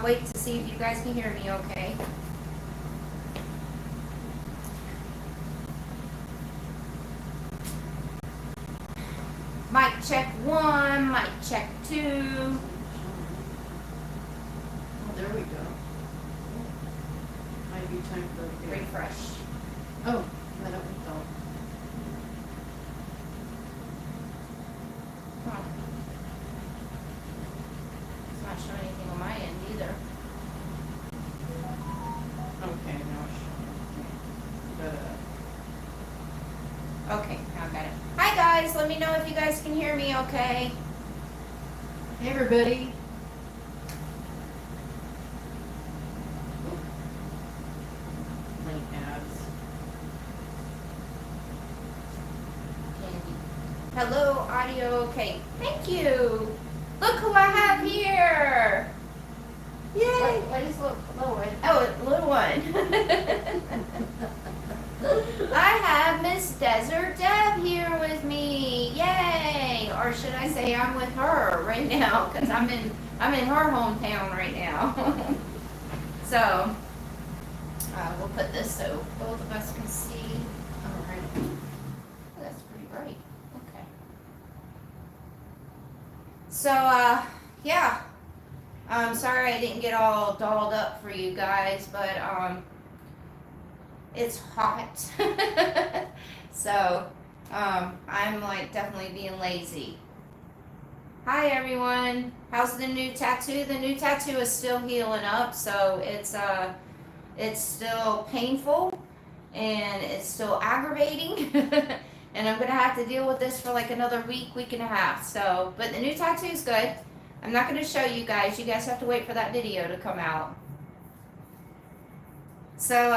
wait to see if you guys can hear me okay. Mic check 1, mic check 2. Oh, there we go. Might be time for a Refresh. Oh, that opened though. Huh. It's not showing anything on my end either. Okay, now it's showing. Okay, now I got it. Hi guys, let me know if you guys can hear me okay. Hey everybody. Link ads. Hello, audio okay. Thank you. Look who I have here. Yay. What is little one? Oh, little one. I have Miss Desert Deb here with me. Yay! Or should I say I'm with her right now because I'm in her hometown right now. So we'll put this so both of us can see. All right. Oh, that's pretty bright. Okay. So yeah. I'm sorry I didn't get all dolled up for you guys, but it's hot. So I'm like definitely being lazy. Hi everyone. How's the new tattoo? The new tattoo is still healing up, so it's still painful and it's still aggravating. And I'm gonna have to deal with this for like another week and a half. So, but the new tattoo is good. I'm not gonna show you guys. You guys have to wait for that video to come out. So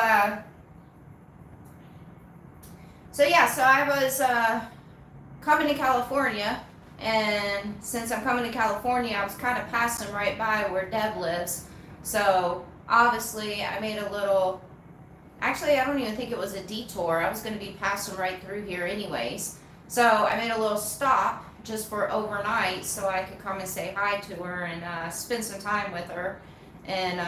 so I was coming to California, and since I'm coming to California, I was kind of passing right by where Deb lives. So obviously I made a little, actually I don't even think it was a detour. I was going to be passing right through here anyways. So I made a little stop just for overnight so I could come and say hi to her and spend some time with her. And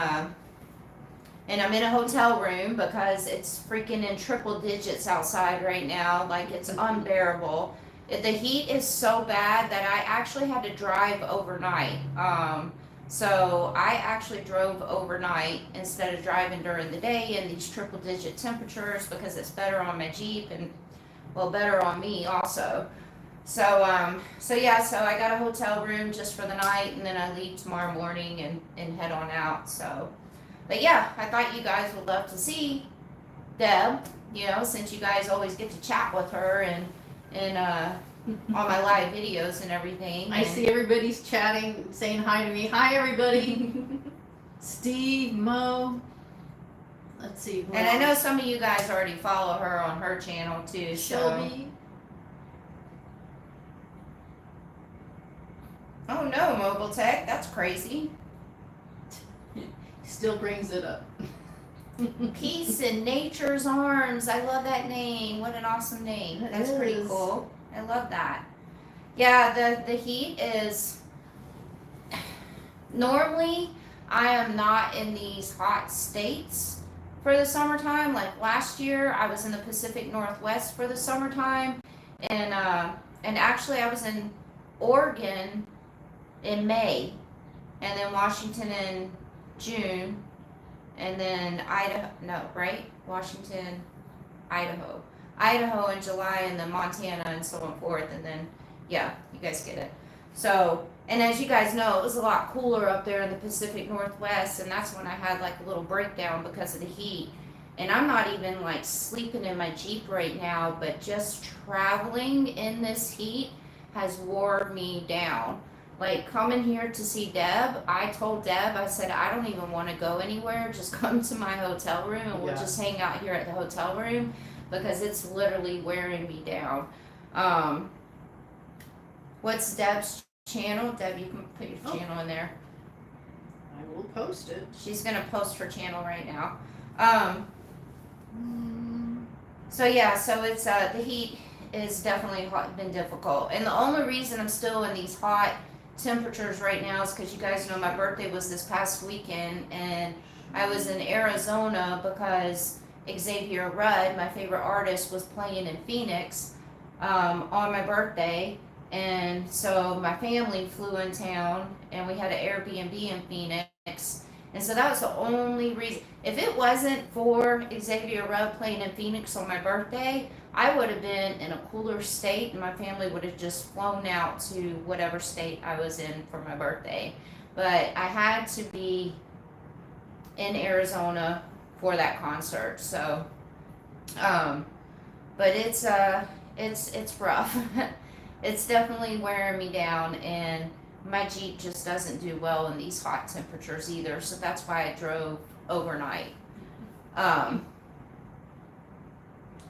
I'm in a hotel room because it's freaking in triple digits outside right now. Like, it's unbearable. The heat is so bad that I actually had to drive overnight. So I actually drove overnight instead of driving during the day in these triple digit temperatures because it's better on my Jeep and, well, better on me also. So yeah, so I got a hotel room just for the night, and then I leave tomorrow morning and head on out. So, but yeah, I thought you guys would love to see Deb, you know, since you guys always get to chat with her and on my live videos and everything. I see everybody's chatting, saying hi to me. Hi everybody. Steve, Mo. Let's see. And I know some of you guys already follow her on her channel too. Shelby. Oh no, Mobile Tech, that's crazy. Still brings it up. Peace in Nature's Arms. I love that name. What an awesome name. That's pretty cool. I love that. Yeah, the heat is, normally I am not in these hot states for the summertime. Like last year I was in the Pacific Northwest for the summertime, and actually I was in Oregon in May, and then Washington in June, and then Washington, Idaho in July, and then Montana and so on forth, and then, yeah, you guys get it. So, and as you guys know, it was a lot cooler up there in the Pacific Northwest, and that's when I had like a little breakdown because of the heat. And I'm not even like sleeping in my Jeep right now, but just traveling in this heat has wore me down. Like coming here to see Deb, I told Deb, I said, I don't even want to go anywhere. Just come to my hotel room and we'll just hang out here at the hotel room because it's literally wearing me down. What's Deb's channel? Deb, you can put your channel in there. I will post it. She's going to post her channel right now. So yeah, so it's, the heat is definitely been difficult. And the only reason I'm still in these hot temperatures right now is because you guys know my birthday was this past weekend, and I was in Arizona because Xavier Rudd, my favorite artist, was playing in Phoenix on my birthday. And so my family flew in town, and we had an Airbnb in Phoenix. And so that was the only reason. If it wasn't for Xavier Rudd playing in Phoenix on my birthday, I would have been in a cooler state, and my family would have just flown out to whatever state I was in for my birthday. But I had to be in Arizona for that concert. So, but it's rough. It's definitely wearing me down, and my Jeep just doesn't do well in these hot temperatures either. So that's why I drove overnight.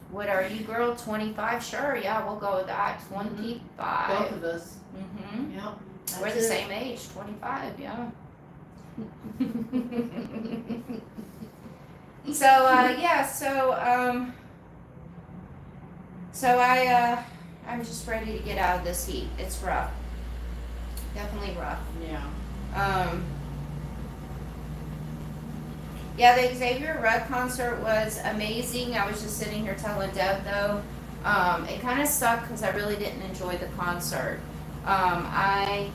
What are you, girl? 25? Sure, yeah, we'll go with that. 25. Both of us. Mm-hmm. Yep. We're the same age, 25, yeah. So I'm just ready to get out of this heat. It's rough. Definitely rough. Yeah. Yeah, the Xavier Rudd concert was amazing. I was just sitting here telling Deb though, it kind of sucked because I really didn't enjoy the concert. I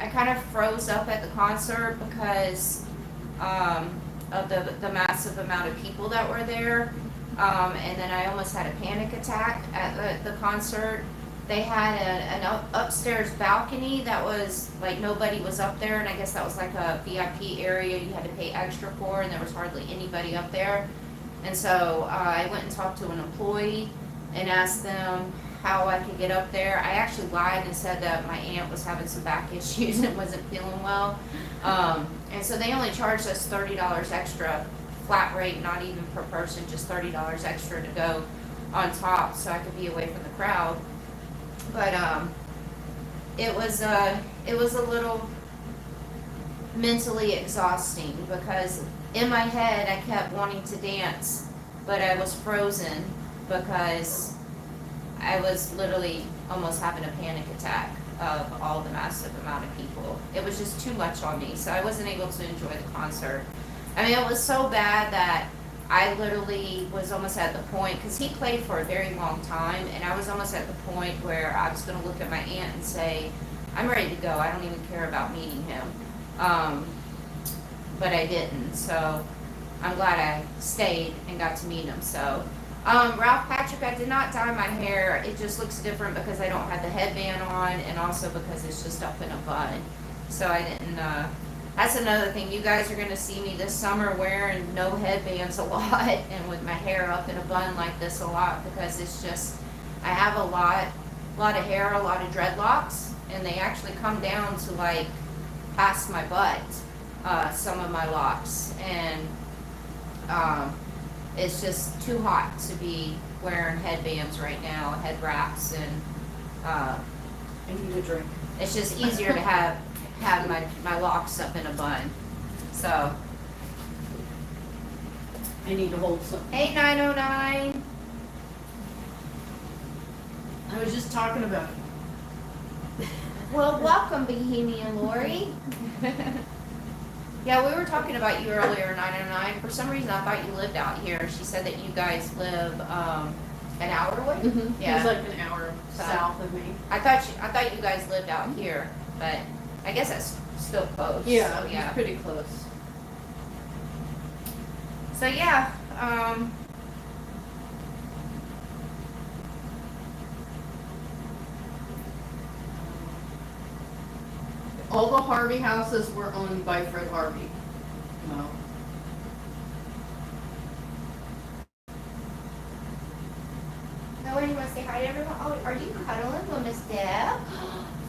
kind of froze up at the concert because of the massive amount of people that were there. And then I almost had a panic attack at the concert. They had an upstairs balcony that was like nobody was up there, and I guess that was like a VIP area you had to pay extra for, and there was hardly anybody up there. And so I went and talked to an employee and asked them how I could get up there. I actually lied and said that my aunt was having some back issues and wasn't feeling well. And so they only charged us $30 extra, flat rate, not even per person, just $30 extra to go on top so I could be away from the crowd. But it was a little mentally exhausting because in my head I kept wanting to dance, but I was frozen because I was literally almost having a panic attack of all the massive amount of people. It was just too much on me, so I wasn't able to enjoy the concert. I mean, it was so bad that I literally was almost at the point, because he played for a very long time, and I was almost at the point where I was going to look at my aunt and say, I'm ready to go. I don't even care about meeting him. But I didn't, so I'm glad I stayed and got to meet him. So, Ralph Patrick, I did not dye my hair. It just looks different because I don't have the headband on, and also because it's just up in a bun. So I didn't, that's another thing. You guys are going to see me this summer wearing no headbands a lot and with my hair up in a bun like this a lot because it's just, I have a lot of hair, a lot of dreadlocks, and they actually come down to like past my butt, some of my locks. And it's just too hot to be wearing headbands right now, head wraps, and I need a drink. it's just easier to have my locks up in a bun. So, I need to hold something. hey 909. I was just talking about it. Well, welcome, Bohemian Lori. Yeah, we were talking about you earlier, 909. For some reason, I thought you lived out here. She said that you guys live an hour away. Mm-hmm. Yeah, He's like an hour south of me. I thought you guys lived out here, but I guess that's still close. Yeah, so, he's yeah. pretty close. So yeah, All the Harvey houses were owned by Fred Harvey. No. Nobody wants to say hi to everyone. Oh, are you cuddling with Miss Deb?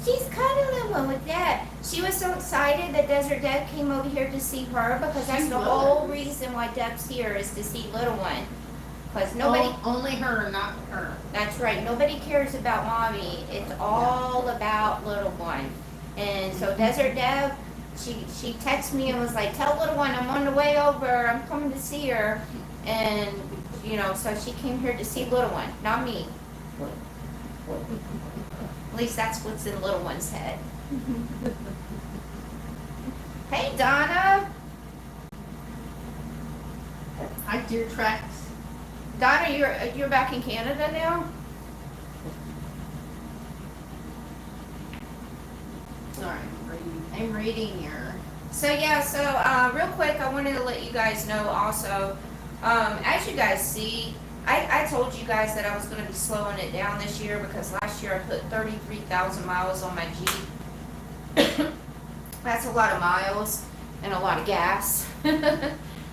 She's cuddling with Deb. She was so excited that Desert Deb came over here to see her because that's She the was. whole reason why Deb's here is to see little one. Because nobody, Only her, not her. that's right, nobody cares about mommy. It's all about little one. And so Desert Deb, she texted me and was like, tell little one I'm on the way over. I'm coming to see her. And, you know, so she came here to see little one, not me. least that's what's in little one's head. Hey, Donna. Hi, deer tracks. Donna, you're back in Canada now? Sorry, I'm reading your. So yeah, real quick, I wanted to let you guys know also, as you guys see, I told you guys that I was going to be slowing it down this year because last year I put 33,000 miles on my Jeep. That's a lot of miles and a lot of gas.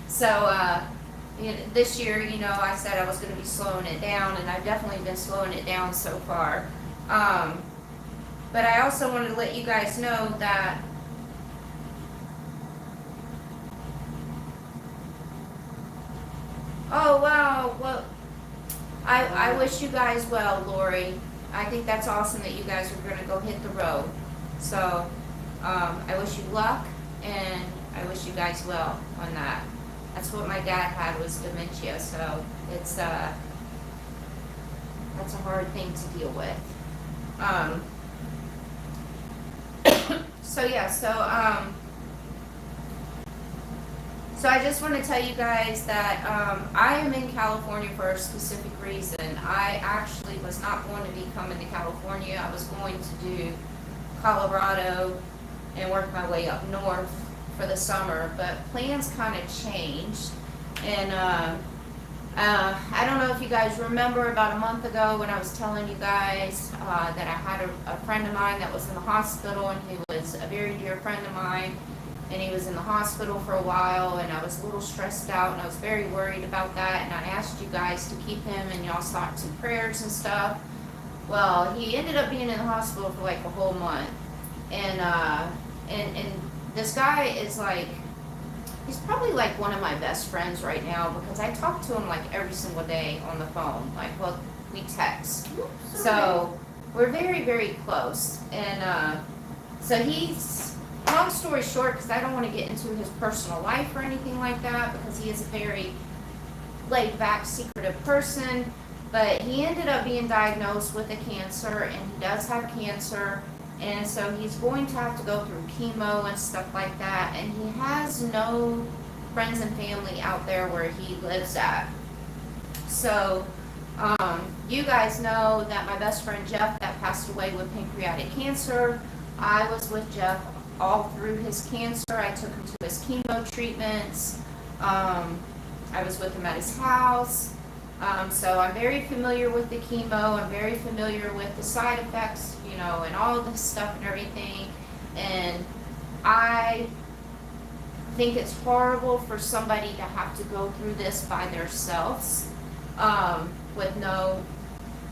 So this year, you know, I said I was going to be slowing it down, and I've definitely been slowing it down so far. But I also wanted to let you guys know that oh wow, well, I wish you guys well, Lori. I think that's awesome that you guys are going to go hit the road. So I wish you luck, and I wish you guys well on that. That's what my dad had, was dementia, so it's that's a hard thing to deal with. So yeah, so I just want to tell you guys that I am in California for a specific reason. I actually was not going to be coming to California. I was going to do Colorado and work my way up north for the summer, but plans kind of changed. And I don't know if you guys remember, about a month ago when I was telling you guys that I had a friend of mine that was in the hospital, and he was a very dear friend of mine, and he was in the hospital for a while, and I was a little stressed out, and I was very worried about that, and I asked you guys to keep him in y'all's thoughts and prayers and stuff. Well, he ended up being in the hospital for like a whole month, and this guy is like, he's probably like one of my best friends right now, because I talk to him like every single day on the phone. Like, well, we text. So we're very, very close. And so he's, long story short, because I don't want to get into his personal life or anything like that, because he is a very laid back, secretive person. But he ended up being diagnosed with a cancer, and he does have cancer. And so he's going to have to go through chemo and stuff like that. And he has no friends and family out there where he lives at. So you guys know that my best friend Jeff, that passed away with pancreatic cancer, I was with Jeff all through his cancer. I took him to his chemo treatments. I was with him at his house. So I'm very familiar with the chemo. I'm very familiar with the side effects, you know, and all this stuff and everything. And I think it's horrible for somebody to have to go through this by themselves, with no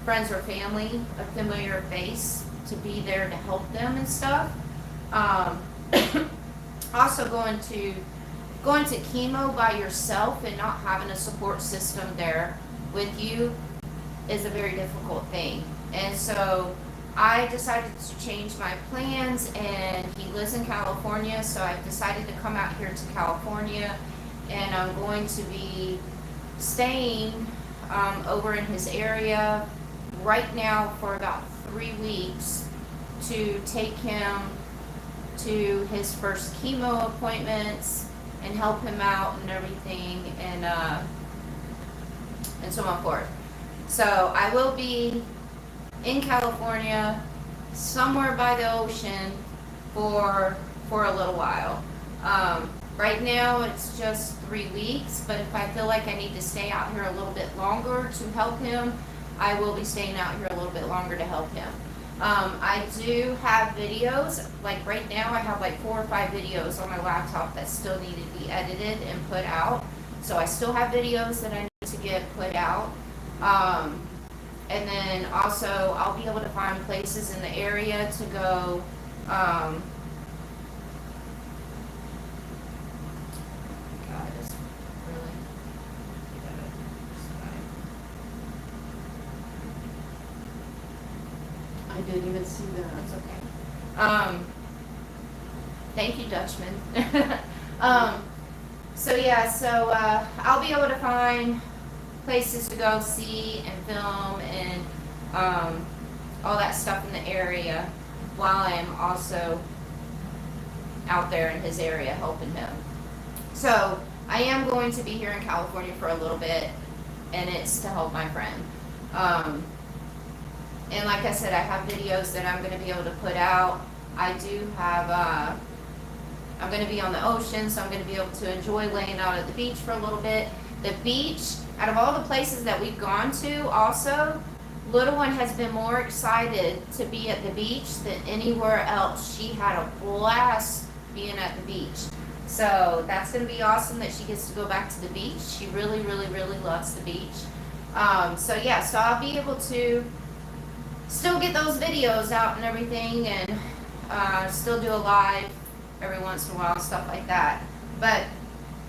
friends or family, a familiar face to be there to help them and stuff. Also going to chemo by yourself and not having a support system there with you is a very difficult thing. And so I decided to change my plans, and he lives in California, so I've decided to come out here to California, and I'm going to be staying over in his area right now for about 3 weeks to take him to his first chemo appointments and help him out and everything, and so on forth. So I will be in California, somewhere by the ocean, for a little while. Right now it's just 3 weeks, but if I feel like I need to stay out here a little bit longer to help him, I will be staying out here a little bit longer to help him. I do have videos, like right now I have like 4 or 5 videos on my laptop that still need to be edited and put out. So I still have videos that I need to get put out. And then also I'll be able to find places in the area to go. God, it's really, I didn't even see that. that's okay. Thank you, Dutchman. So yeah, so I'll be able to find places to go see and film and all that stuff in the area while I'm also out there in his area helping him. So I am going to be here in California for a little bit, and it's to help my friend. And like I said, I have videos that I'm going to be able to put out. I do have, I'm going to be on the ocean, so I'm going to be able to enjoy laying out at the beach for a little bit. The beach, out of all the places that we've gone to also, little one has been more excited to be at the beach than anywhere else. She had a blast being at the beach. So that's going to be awesome that she gets to go back to the beach. She really, really, really loves the beach. So yeah, so I'll be able to still get those videos out and everything, and still do a live every once in a while, stuff like that. But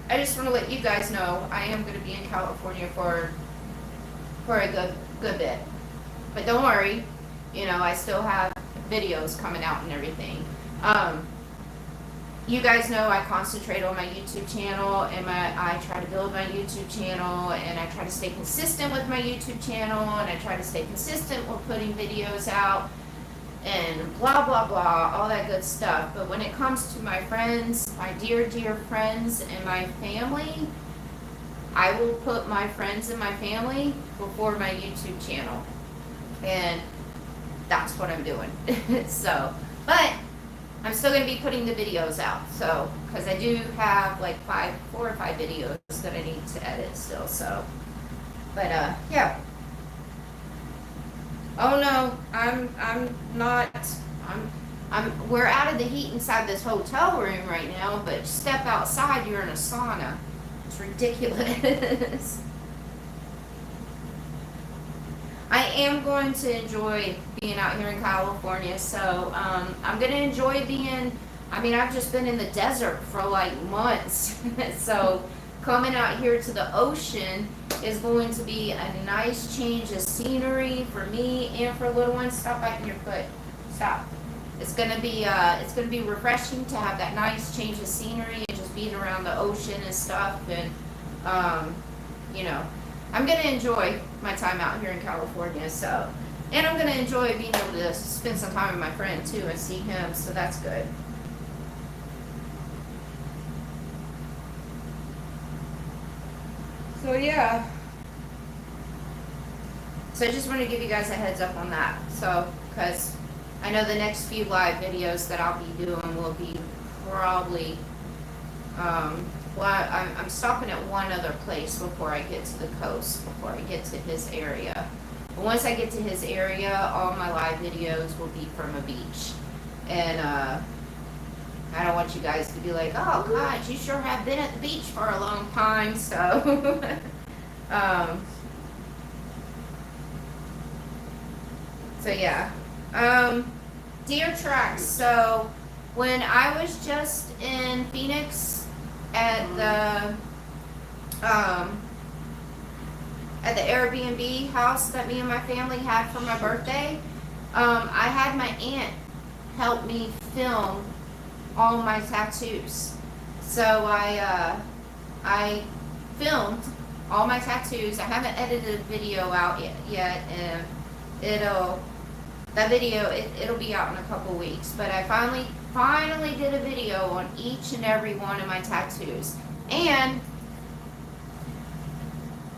I just want to let you guys know I am going to be in California for a good bit. But don't worry, you know, I still have videos coming out and everything. You guys know I concentrate on my YouTube channel, and I try to build my YouTube channel, and I try to stay consistent with my YouTube channel, and I try to stay consistent with putting videos out, and blah, blah, blah, all that good stuff. But when it comes to my friends, my dear, dear friends and my family, I will put my friends and my family before my YouTube channel. And that's what I'm doing. So, but I'm still going to be putting the videos out. So, because I do have like 4 or 5 videos that I need to edit still. So, but yeah. Oh no, we're out of the heat inside this hotel room right now, but step outside, you're in a sauna. It's ridiculous. I am going to enjoy being out here in California, so I'm going to enjoy being, I mean, I've just been in the desert for like months, so coming out here to the ocean is going to be a nice change of scenery for me and for little ones. Stop biting your foot. Stop. It's gonna be refreshing to have that nice change of scenery and just being around the ocean and stuff. And you know, I'm gonna enjoy my time out here in California. So, and I'm gonna enjoy being able to spend some time with my friend too and see him. So that's good. So yeah. So I just want to give you guys a heads up on that. So, because I know the next few live videos that I'll be doing will be probably, well, I'm stopping at one other place before I get to the coast, before I get to his area. But once I get to his area, all my live videos will be from a beach. And I don't want you guys to be like, oh gosh, you sure have been at the beach for a long time. So, so yeah. Deer tracks. So when I was just in Phoenix at the Airbnb house that me and my family had for my birthday, I had my aunt help me film all my tattoos. So I filmed all my tattoos. I haven't edited a video out yet, and it'll be out in a couple weeks. But I finally did a video on each and every one of my tattoos, and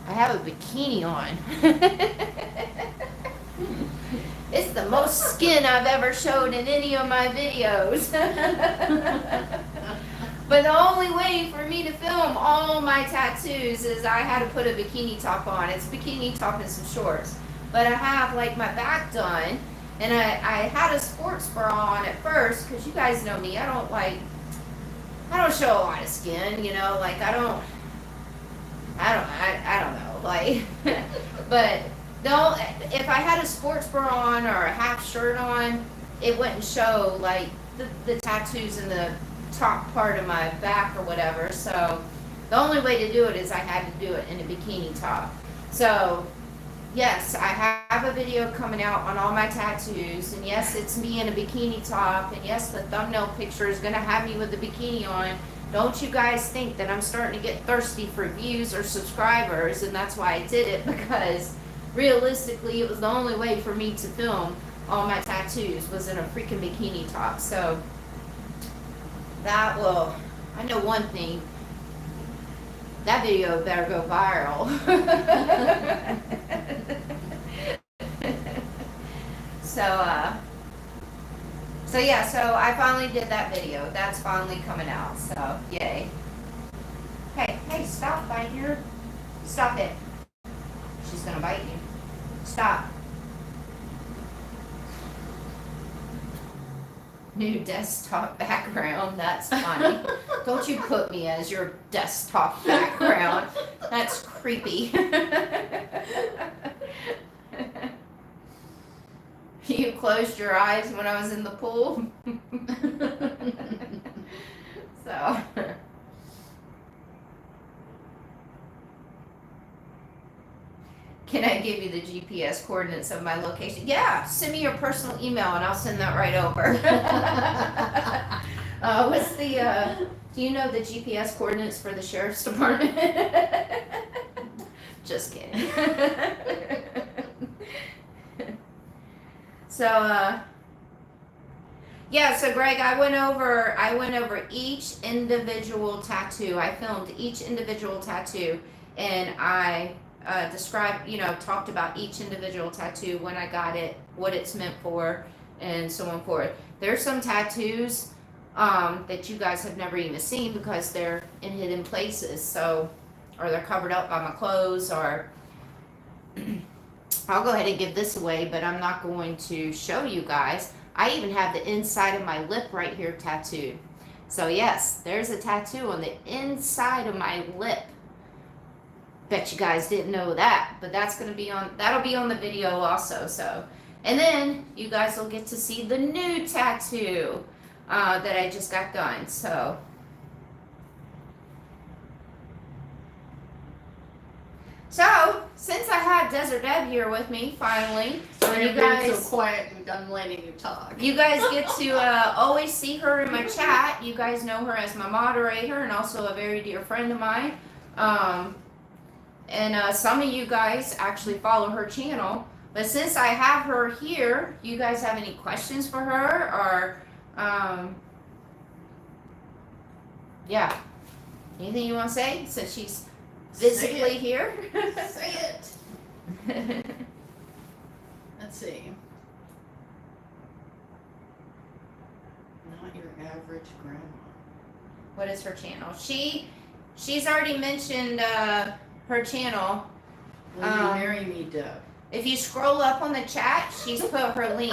I have a bikini on. It's the most skin I've ever showed in any of my videos. But the only way for me to film all my tattoos is I had to put a bikini top on. It's a bikini top and some shorts. But I have like my back done, and I had a sports bra on at first, because you guys know me, I don't show a lot of skin, you know, like I don't know, like, but if I had a sports bra on or a half shirt on, it wouldn't show like the tattoos in the top part of my back or whatever. So the only way to do it is I had to do it in a bikini top. So yes, I have a video coming out on all my tattoos, and yes, it's me in a bikini top, and yes, the thumbnail picture is going to have me with the bikini on. Don't you guys think that I'm starting to get thirsty for views or subscribers, and that's why I did it, because realistically it was the only way for me to film all my tattoos was in a freaking bikini top. So that will, I know one thing, that video better go viral. So yeah, so I finally did that video. That's finally coming out, so yay. Hey, stop biting her. Stop it. She's gonna bite you. Stop. New desktop background, that's funny. Don't you put me as your desktop background. That's creepy. You closed your eyes when I was in the pool. So. Can I give you the GPS coordinates of my location? Yeah, send me your personal email and I'll send that right over. What's the, do you know the GPS coordinates for the sheriff's department? Just kidding. So, yeah, so Greg, I went over each individual tattoo. I filmed each individual tattoo and I described, talked about each individual tattoo, when I got it, what it's meant for, and so on forth. There's some tattoos that you guys have never even seen because they're in hidden places, so, or they're covered up by my clothes, or I'll go ahead and give this away, but I'm not going to show you guys. I even have the inside of my lip right here tattooed. So yes, there's a tattoo on the inside of my lip. Bet you guys didn't know that, but that'll be on the video also. So, and then you guys will get to see the new tattoo that I just got done. So since I had Desert Deb here with me finally, So and you've been so quiet and I'm letting you talk. you guys get to always see her in my chat. You guys know her as my moderator and also a very dear friend of mine. And some of you guys actually follow her channel. But since I have her here, you guys have any questions for her? Or, yeah. Anything you want to say since she's physically here? Say it. Let's see. Not your average grandma. What is her channel? She's already mentioned her channel. Will you marry me, Deb? If you scroll up on the chat, she's put her link.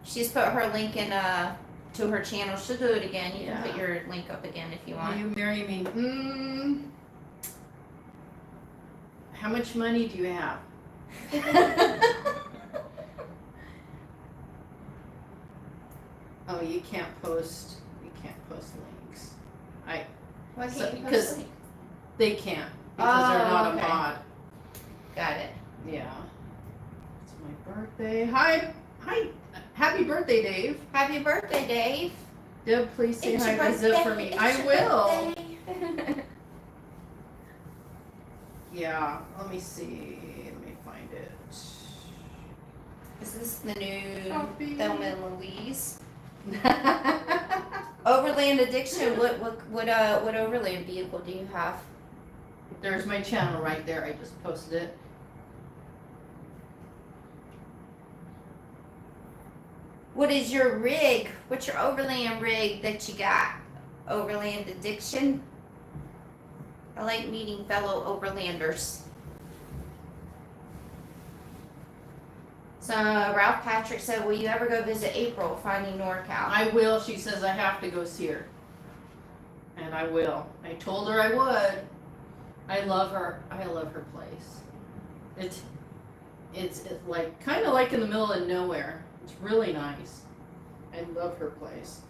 She's put her link in to her channel. She'll do it again. You can put your link up again if you want. Will you marry me? How much money do you have? Oh, you can't post links. Why So- can't you because- post it? They can't because they're not okay. a mod. Got it. Yeah. It's my birthday. Hi. Happy birthday, Dave. Happy birthday, Dave. Deb, please say It's hi your to Zip for birthday. me. It's I your will. birthday. Yeah. Let me see. Let me find it. Is this the new Copy. Thelma and Louise? Overland Addiction. What overland vehicle do you have? There's my channel right there. I just posted it. What is your rig? What's your overland rig that you got? Overland Addiction. I like meeting fellow overlanders. So Ralph Patrick said, will you ever go visit April finding NorCal? I will. She says I have to go see her. And I will. I told her I would. I love her. I love her place. It's like kind of like in the middle of nowhere. It's really nice. I love her place.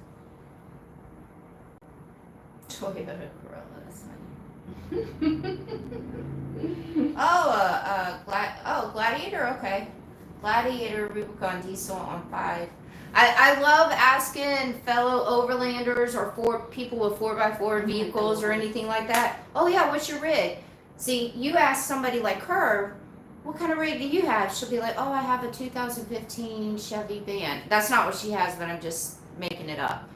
Toyota Corolla. That's funny. Gladiator. Okay. Gladiator Rubicon Diesel on 5. I love asking fellow overlanders or people with 4x4 vehicles or anything like that. Oh yeah, what's your rig? See, you ask somebody like her, what kind of rig do you have? She'll be like, oh, I have a 2015 Chevy van. That's not what she has, but I'm just making it up.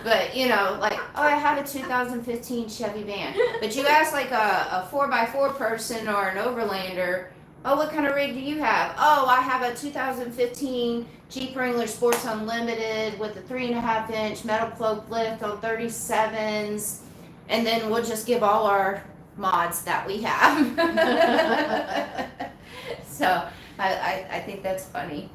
But, you know, like, oh, I have a 2015 Chevy van. But you ask like a 4x4 person or an overlander, oh, what kind of rig do you have? Oh, I have a 2015 Jeep Wrangler Sports Unlimited with a 3.5-inch metal cloak lift on 37s. And then we'll just give all our mods that we have. So I think that's funny.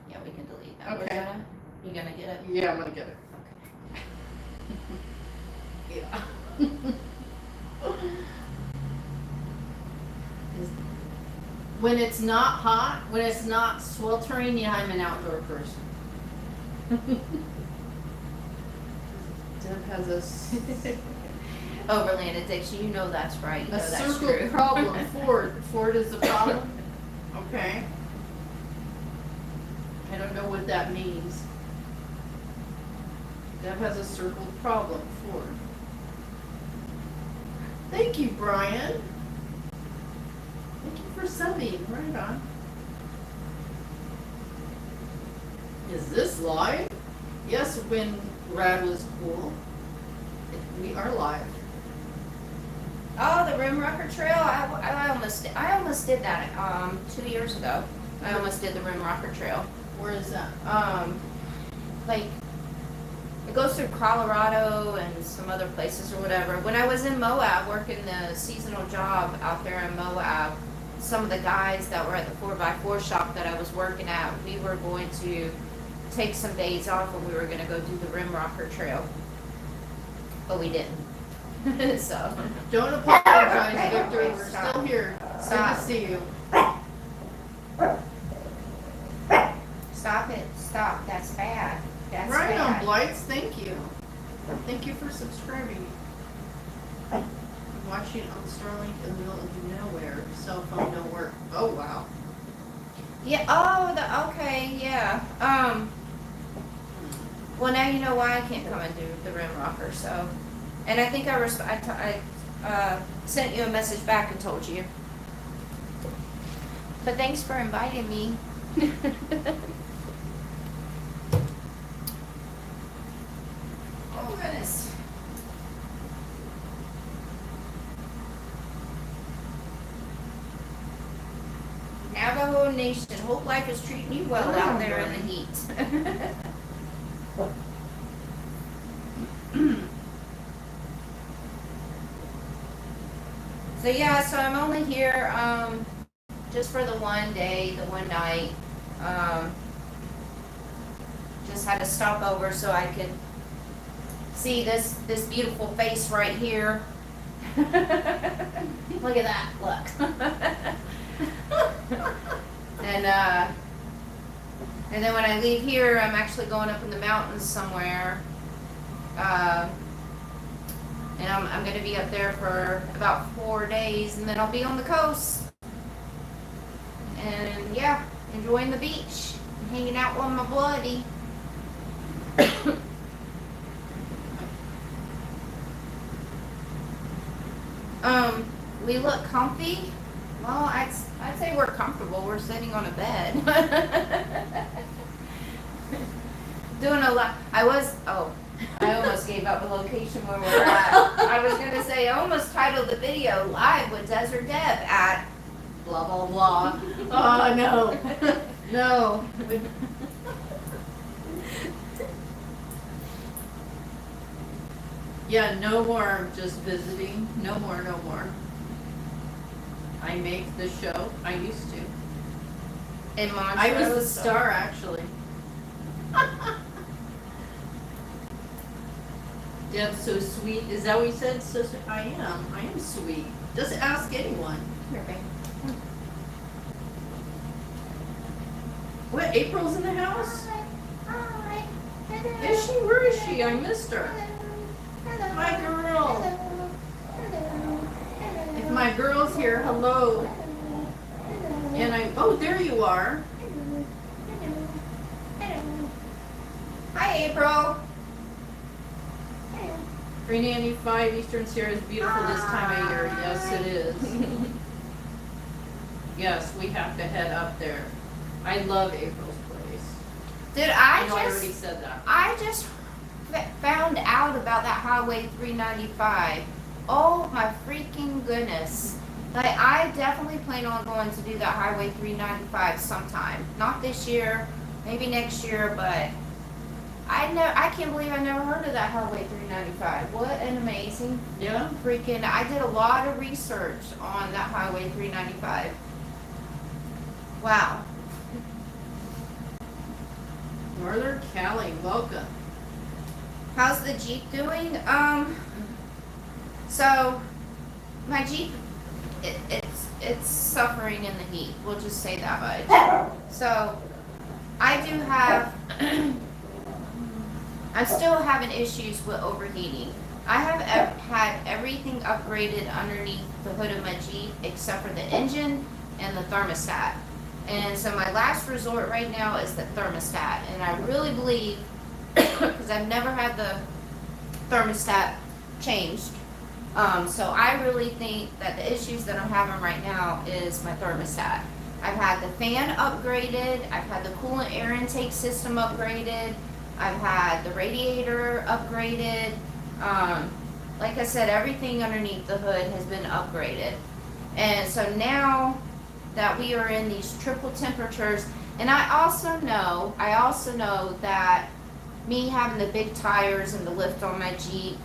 Yeah, we can delete that. Okay. Rosanna, you gonna get it? Yeah, I'm gonna get it. Okay. Yeah. When it's not hot, when it's not sweltering, yeah, I'm an outdoor person. Deb has Overland addiction, you know that's right. You know a that's circle true. problem. Ford is the problem. Okay. I don't know what that means. Deb has a circle problem. Ford. Thank you, Brian. Thank you for subbing. Right on. Is this live? Yes, when Rad was cool. We are live. Oh, the Rim Rocker Trail. I almost did that 2 years ago. I almost did the Rim Rocker Trail. Where is that? Like it goes through Colorado and some other places or whatever. When I was in Moab working the seasonal job out there in Moab, some of the guys that were at the 4x4 shop that I was working at, we were going to take some days off and we were going to go do the Rim Rocker Trail, but we didn't. So Don't apologize, Okay, Victor. okay, We're stop. still here. Stop. Good to see you. Stop it. Stop. That's bad. That's Right bad. on, Blights. Thank you. Thank you for subscribing. I'm watching on Starlink in the middle of nowhere. Cell phone don't work. Oh wow. Yeah. Oh, okay. Yeah. Well, now you know why I can't come and do the Rim Rocker. So, and I think I sent you a message back and told you. But thanks for inviting me. Oh goodness. Navajo Nation, hope life is treating you well out there in the heat. So yeah, so I'm only here just for the one day, the one night. Just had to stop over so I could see this beautiful face right here. Look at that, look. And then when I leave here, I'm actually going up in the mountains somewhere. And I'm going to be up there for about 4 days, and then I'll be on the coast. And yeah, enjoying the beach, and hanging out with my buddy. We look comfy. Well, I'd say we're comfortable. We're sitting on a bed. Doing a lot. I almost gave up the location where we're at. I was going to say, I almost titled the video Live with Desert Deb at blah, blah, blah. Oh no. No. Yeah, no more just visiting. No more, no more. I make the show. I used to. In Montrose. I was the star, actually. Deb's so sweet. Is that what you said? So sweet. I am sweet. Just ask anyone. Okay. What? April's in the house? Hi. Is she? Where is she? I missed her. My girl. If my girl's here, hello. And oh, there you are. Hi, April. 395 Eastern Sierra is beautiful this time of year. Yes, it is. Yes, we have to head up there. I love April's place. Dude, I know I already said that. I just found out about that Highway 395. Oh my freaking goodness. Like, I definitely plan on going to do that Highway 395 sometime. Not this year, maybe next year, but I can't believe I never heard of that Highway 395. What an amazing Yeah. freaking, I did a lot of research on that Highway 395. Wow. Northern Cali, welcome. How's the Jeep doing? So my Jeep, it's suffering in the heat. We'll just say that much. So I do have, I'm still having issues with overheating. I have had everything upgraded underneath the hood of my Jeep except for the engine and the thermostat. And so my last resort right now is the thermostat. And I really believe, because I've never had the thermostat changed, so I really think that the issues that I'm having right now is my thermostat. I've had the fan upgraded, I've had the coolant air intake system upgraded, I've had the radiator upgraded. Like I said, everything underneath the hood has been upgraded. And so now that we are in these triple temperatures, and I also know that me having the big tires and the lift on my Jeep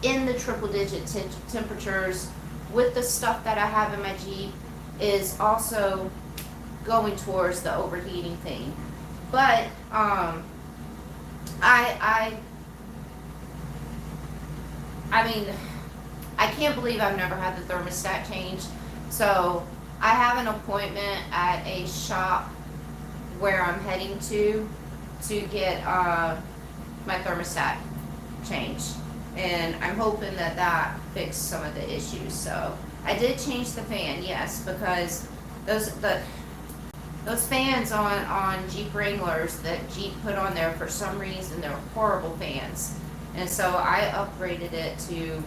in the triple digit temperatures with the stuff that I have in my Jeep is also going towards the overheating thing. But I mean, I can't believe I've never had the thermostat changed. So I have an appointment at a shop where I'm heading to get my thermostat changed. And I'm hoping that fixes some of the issues. So I did change the fan, yes, because those fans on Jeep Wranglers that Jeep put on there, for some reason, they're horrible fans. And so I upgraded it to,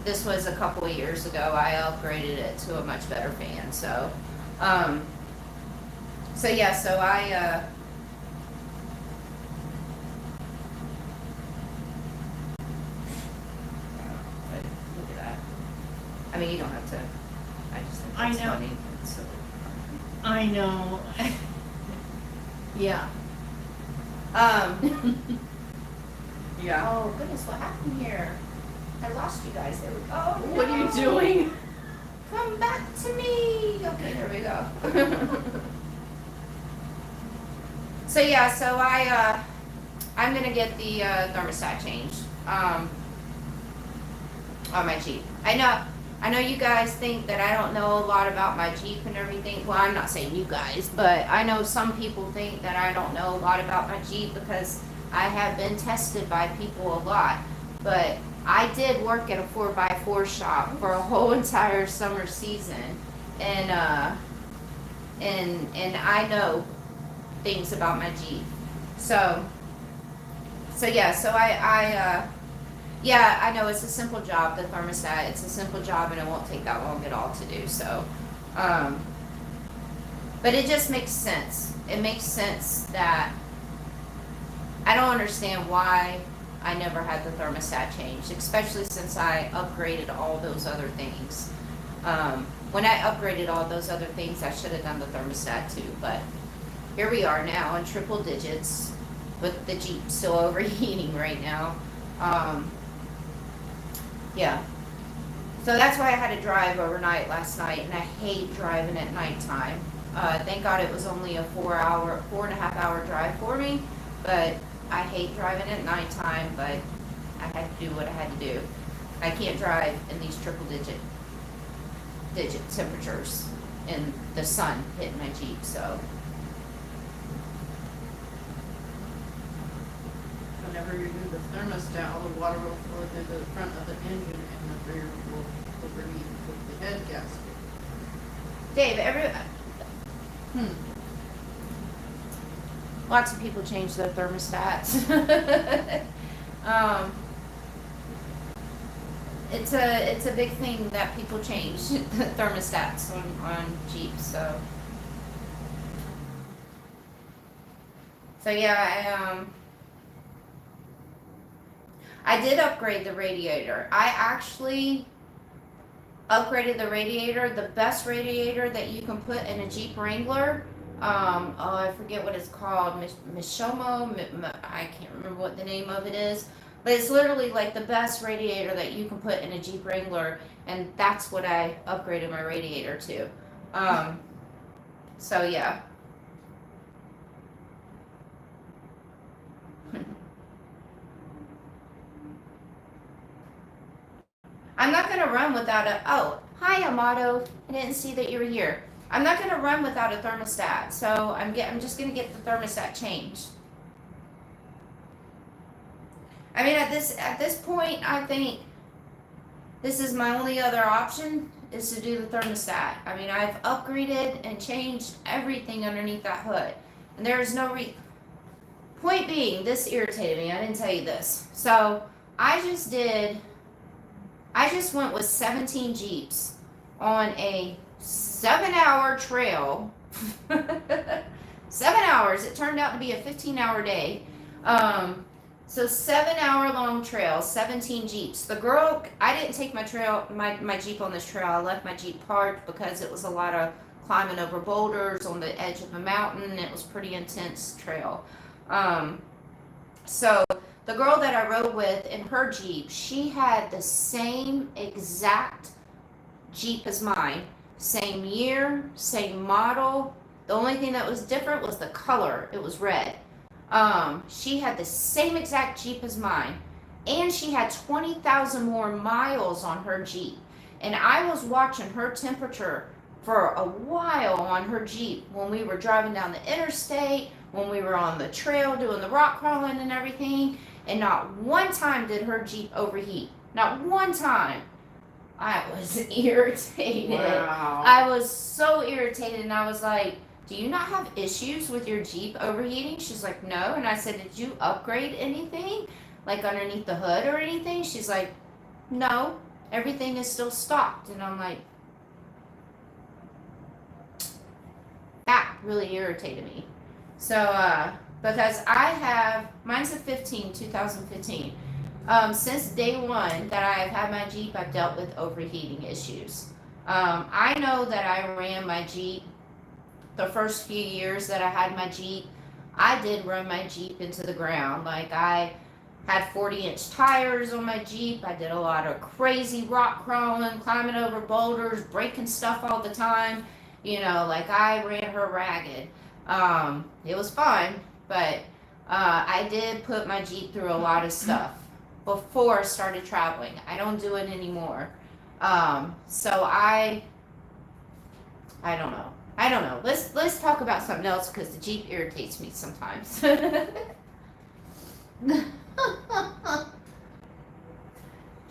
this was a couple of years ago, I upgraded it to a much better fan. So, yeah, so I, look at that. I mean, you don't have to, I just think I that's know. funny. So, I know. Yeah. Yeah. Oh goodness, what happened here? I lost you guys. There we go. Oh, What are you no. doing? Come back to me. Okay, there we go. So yeah, so I'm gonna get the thermostat changed on my Jeep. I know you guys think that I don't know a lot about my Jeep and everything. Well, I'm not saying you guys, but I know some people think that I don't know a lot about my Jeep because I have been tested by people a lot. But I did work at a 4x4 shop for a whole entire summer season, and I know things about my Jeep. So yeah, so yeah, I know it's a simple job, the thermostat. It's a simple job, and it won't take that long at all to do. So, but it just makes sense. It makes sense that I don't understand why I never had the thermostat changed, especially since I upgraded all those other things. When I upgraded all those other things, I should have done the thermostat too. But here we are now in triple digits with the Jeep still overheating right now. Yeah. So that's why I had to drive overnight last night, and I hate driving at nighttime. Thank God it was only a 4.5 hour drive for me, but I hate driving at nighttime, but I had to do what I had to do. I can't drive in these triple digit temperatures and the sun hitting my Jeep, so. Whenever you do the thermostat, all the water will flow into the front of the engine and the rear will overheat with the head gasket. Dave, lots of people change their thermostats. Um, it's a big thing that people change the thermostats on Jeeps. So yeah, I did upgrade the radiator. I actually upgraded the radiator, the best radiator that you can put in a Jeep Wrangler. Oh, I forget what it's called. Mishomo. I can't remember what the name of it is. But it's literally like the best radiator that you can put in a Jeep Wrangler, and that's what I upgraded my radiator to. So yeah. I'm not gonna run without a. Oh, hi, Amato. I didn't see that you were here. I'm not gonna run without a thermostat, so I'm just gonna get the thermostat changed. I mean, at this point, I think this is my only other option is to do the thermostat. I mean, I've upgraded and changed everything underneath that hood, and there is no point being, this irritated me. I didn't tell you this. So I just went with 17 Jeeps on a 7-hour trail. 7 hours. It turned out to be a 15-hour day. So 7-hour long trail, 17 Jeeps. The girl, I didn't take my Jeep on this trail. I left my Jeep parked because it was a lot of climbing over boulders on the edge of a mountain. It was pretty intense trail. So the girl that I rode with in her Jeep, she had the same exact Jeep as mine. Same year, same model. The only thing that was different was the color. It was red. She had the same exact Jeep as mine. And she had 20,000 more miles on her Jeep. And I was watching her temperature for a while on her Jeep when we were driving down the interstate, when we were on the trail doing the rock crawling and everything. And not one time did her Jeep overheat. Not one time. I was irritated. Wow. I was so irritated, and I was like, do you not have issues with your Jeep overheating? She's like, no. And I said, did you upgrade anything? Like underneath the hood or anything? She's like, no. Everything is still stocked. And I'm like, that really irritated me. So, because mine's a 2015. Since day one that I have had my Jeep, I've dealt with overheating issues. I know that I ran my Jeep the first few years that I had my Jeep. I did run my Jeep into the ground. Like, I had 40-inch tires on my Jeep. I did a lot of crazy rock crawling, climbing over boulders, breaking stuff all the time. You know, like, I ran her ragged. It was fun, but I did put my Jeep through a lot of stuff before I started traveling. I don't do it anymore. So I don't know. Let's talk about something else because the Jeep irritates me sometimes.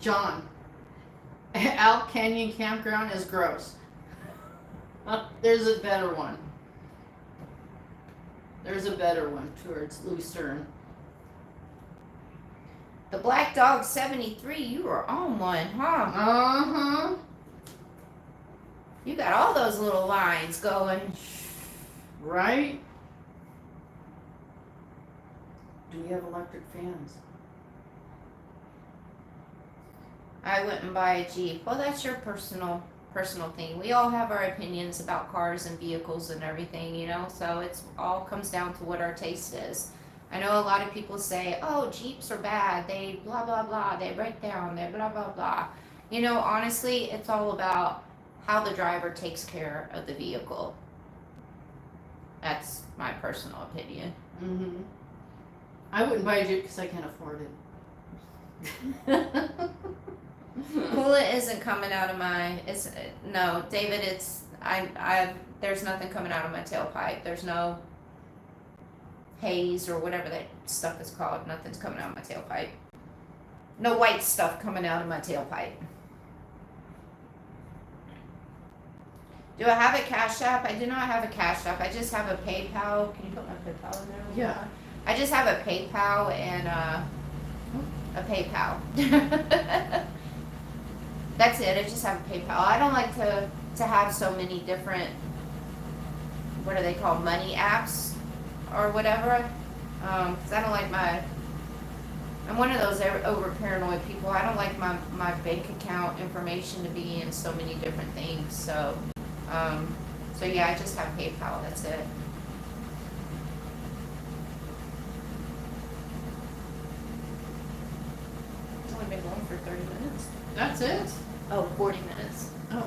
John, Elk Canyon Campground is gross. There's a better one. There's a better one towards Lucerne. The Black Dog 73, you were on one, huh? Uh-huh. You got all those little lines going. Right? Do we have electric fans? I wouldn't buy a Jeep. Well, that's your personal thing. We all have our opinions about cars and vehicles and everything, you know, so it's all comes down to what our taste is. I know a lot of people say, oh, Jeeps are bad, they blah blah blah, they break down, they blah blah blah. You know, honestly, it's all about how the driver takes care of the vehicle. That's my personal opinion. Mm-hmm. I wouldn't buy a Jeep because I can't afford it. Coolant isn't coming out of no, David, there's nothing coming out of my tailpipe. There's no haze or whatever that stuff is called. Nothing's coming out of my tailpipe. No white stuff coming out of my tailpipe. Do I have a Cash App? I do not have a Cash App. I just have a PayPal. Can you put my PayPal in there? Yeah. I just have a PayPal and a PayPal. That's it. I just have a PayPal. I don't like to have so many different, what are they called, money apps or whatever. 'Cause I don't like I'm one of those over paranoid people. I don't like my bank account information to be in so many different things. So yeah, I just have PayPal. That's it. It's only been going for 30 minutes. That's it? Oh, 40 minutes. Oh.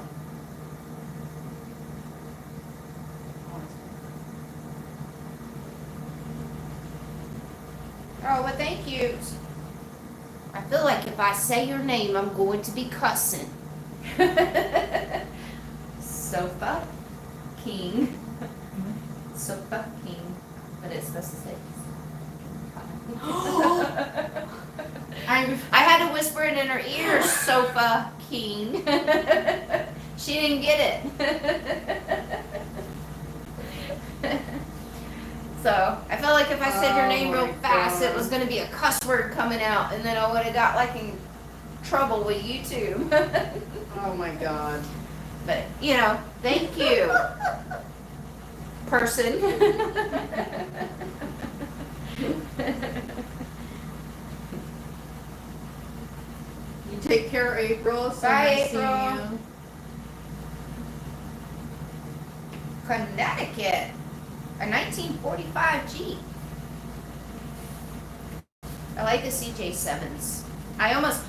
Oh, well, thank you. I feel like if I say your name, I'm going to be cussing. Sofa King. Sofa King. But it's supposed to say. I had to whisper it in her ear, Sofa King. She didn't get it. So I felt like if I said your name real fast, it was going to be a cuss word coming out, and then I would have got like in trouble with YouTube. Oh my God. But you know, thank you, person. You take care, April. So Bye, nice seeing April. you. Connecticut, a 1945 Jeep. I like the CJ7s. I almost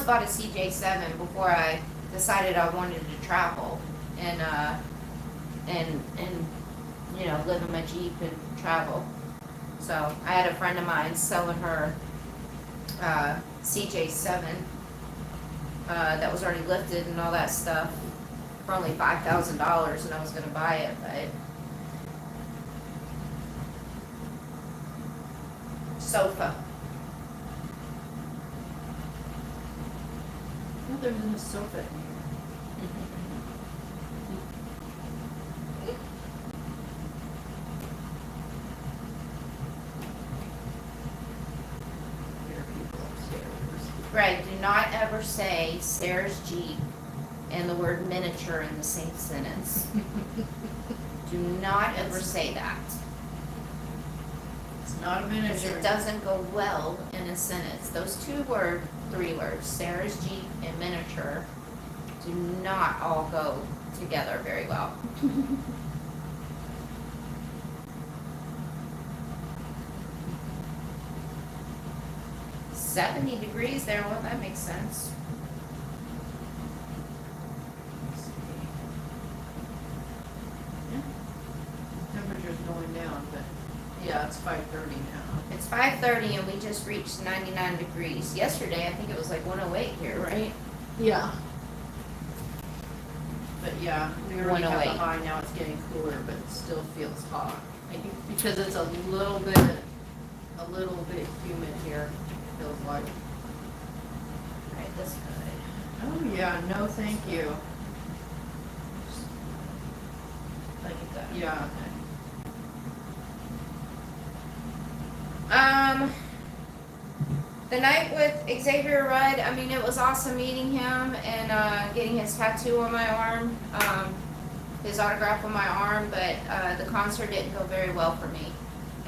bought a CJ7 before I decided I wanted to travel and you know, live in my Jeep and travel. So I had a friend of mine selling her CJ7 that was already lifted and all that stuff for only $5,000, and I was going to buy it, but sofa. Oh, there's a sofa in here. There are people upstairs. Right, do not ever say Sarah's Jeep and the word miniature in the same sentence. Do not ever say that. It's not a Because miniature. it doesn't go well in a sentence. Those 3 words, Sarah's Jeep and miniature, do not all go together very well. 70 degrees there, well, that makes sense. Let's see. Yeah. Temperature's going down, but yeah, it's 5:30 now. It's 5:30 and we just reached 99 degrees. Yesterday, I think it was like 108 here, right? Yeah. But yeah, we already have the 108. high, now it's getting cooler, but it still feels hot. I think because it's a little bit humid here, it feels like. Right, this good. Oh yeah, no thank you. Look at that. Yeah. The night with Xavier Rudd, I mean, it was awesome meeting him and getting his tattoo on my arm, his autograph on my arm, but the concert didn't go very well for me.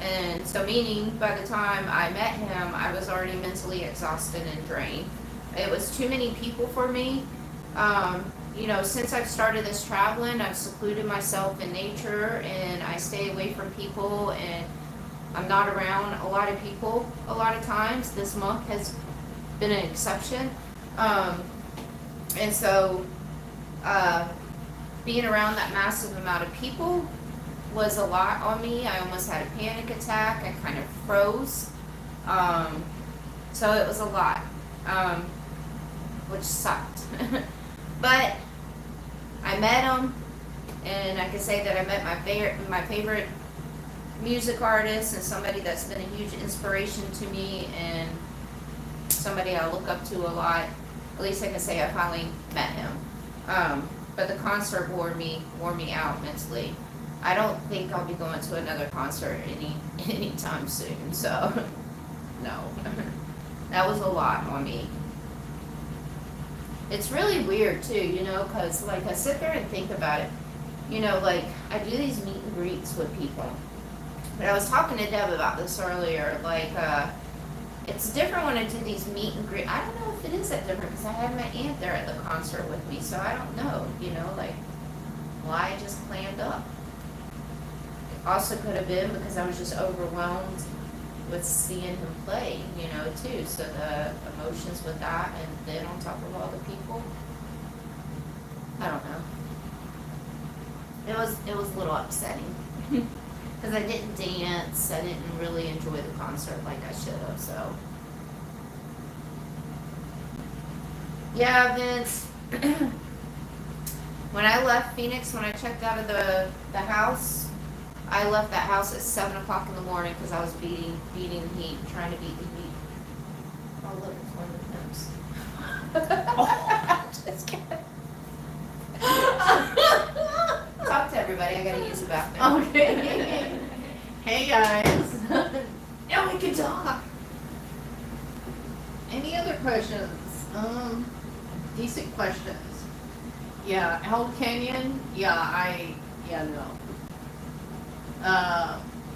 And so meaning by the time I met him, I was already mentally exhausted and drained. It was too many people for me. You know, since I've started this traveling, I've secluded myself in nature and I stay away from people, and I'm not around a lot of people a lot of times. This month has been an exception. And so being around that massive amount of people was a lot on me. I almost had a panic attack. I kind of froze. So it was a lot, which sucked. But I met him, and I can say that I met my favorite music artist and somebody that's been a huge inspiration to me and somebody I look up to a lot. At least I can say I finally met him. But the concert wore me out mentally. I don't think I'll be going to another concert anytime soon. So no. That was a lot on me. It's really weird too, you know, because like I sit there and think about it. You know, like I do these meet and greets with people. But I was talking to Deb about this earlier. Like, it's different when I do these meet and greet. I don't know if it is that different because I had my aunt there at the concert with me, so I don't know. You know, like, well, I just planned up. It also could have been because I was just overwhelmed with seeing him play, you know, too. So the emotions with that, and then on top of all the people, I don't know. It was a little upsetting because I didn't dance. I didn't really enjoy the concert like I should have. So yeah, Vince. When I left Phoenix, when I checked out of the house, I left that house at 7 o'clock in the morning because I was beating the heat, trying to beat the heat. Oh look, it's one of the pimps. Just kidding. Talk to everybody. I gotta use the bathroom. Okay. Hey guys. Now we can talk. Any other questions? Decent questions. Yeah, Hell Canyon. No.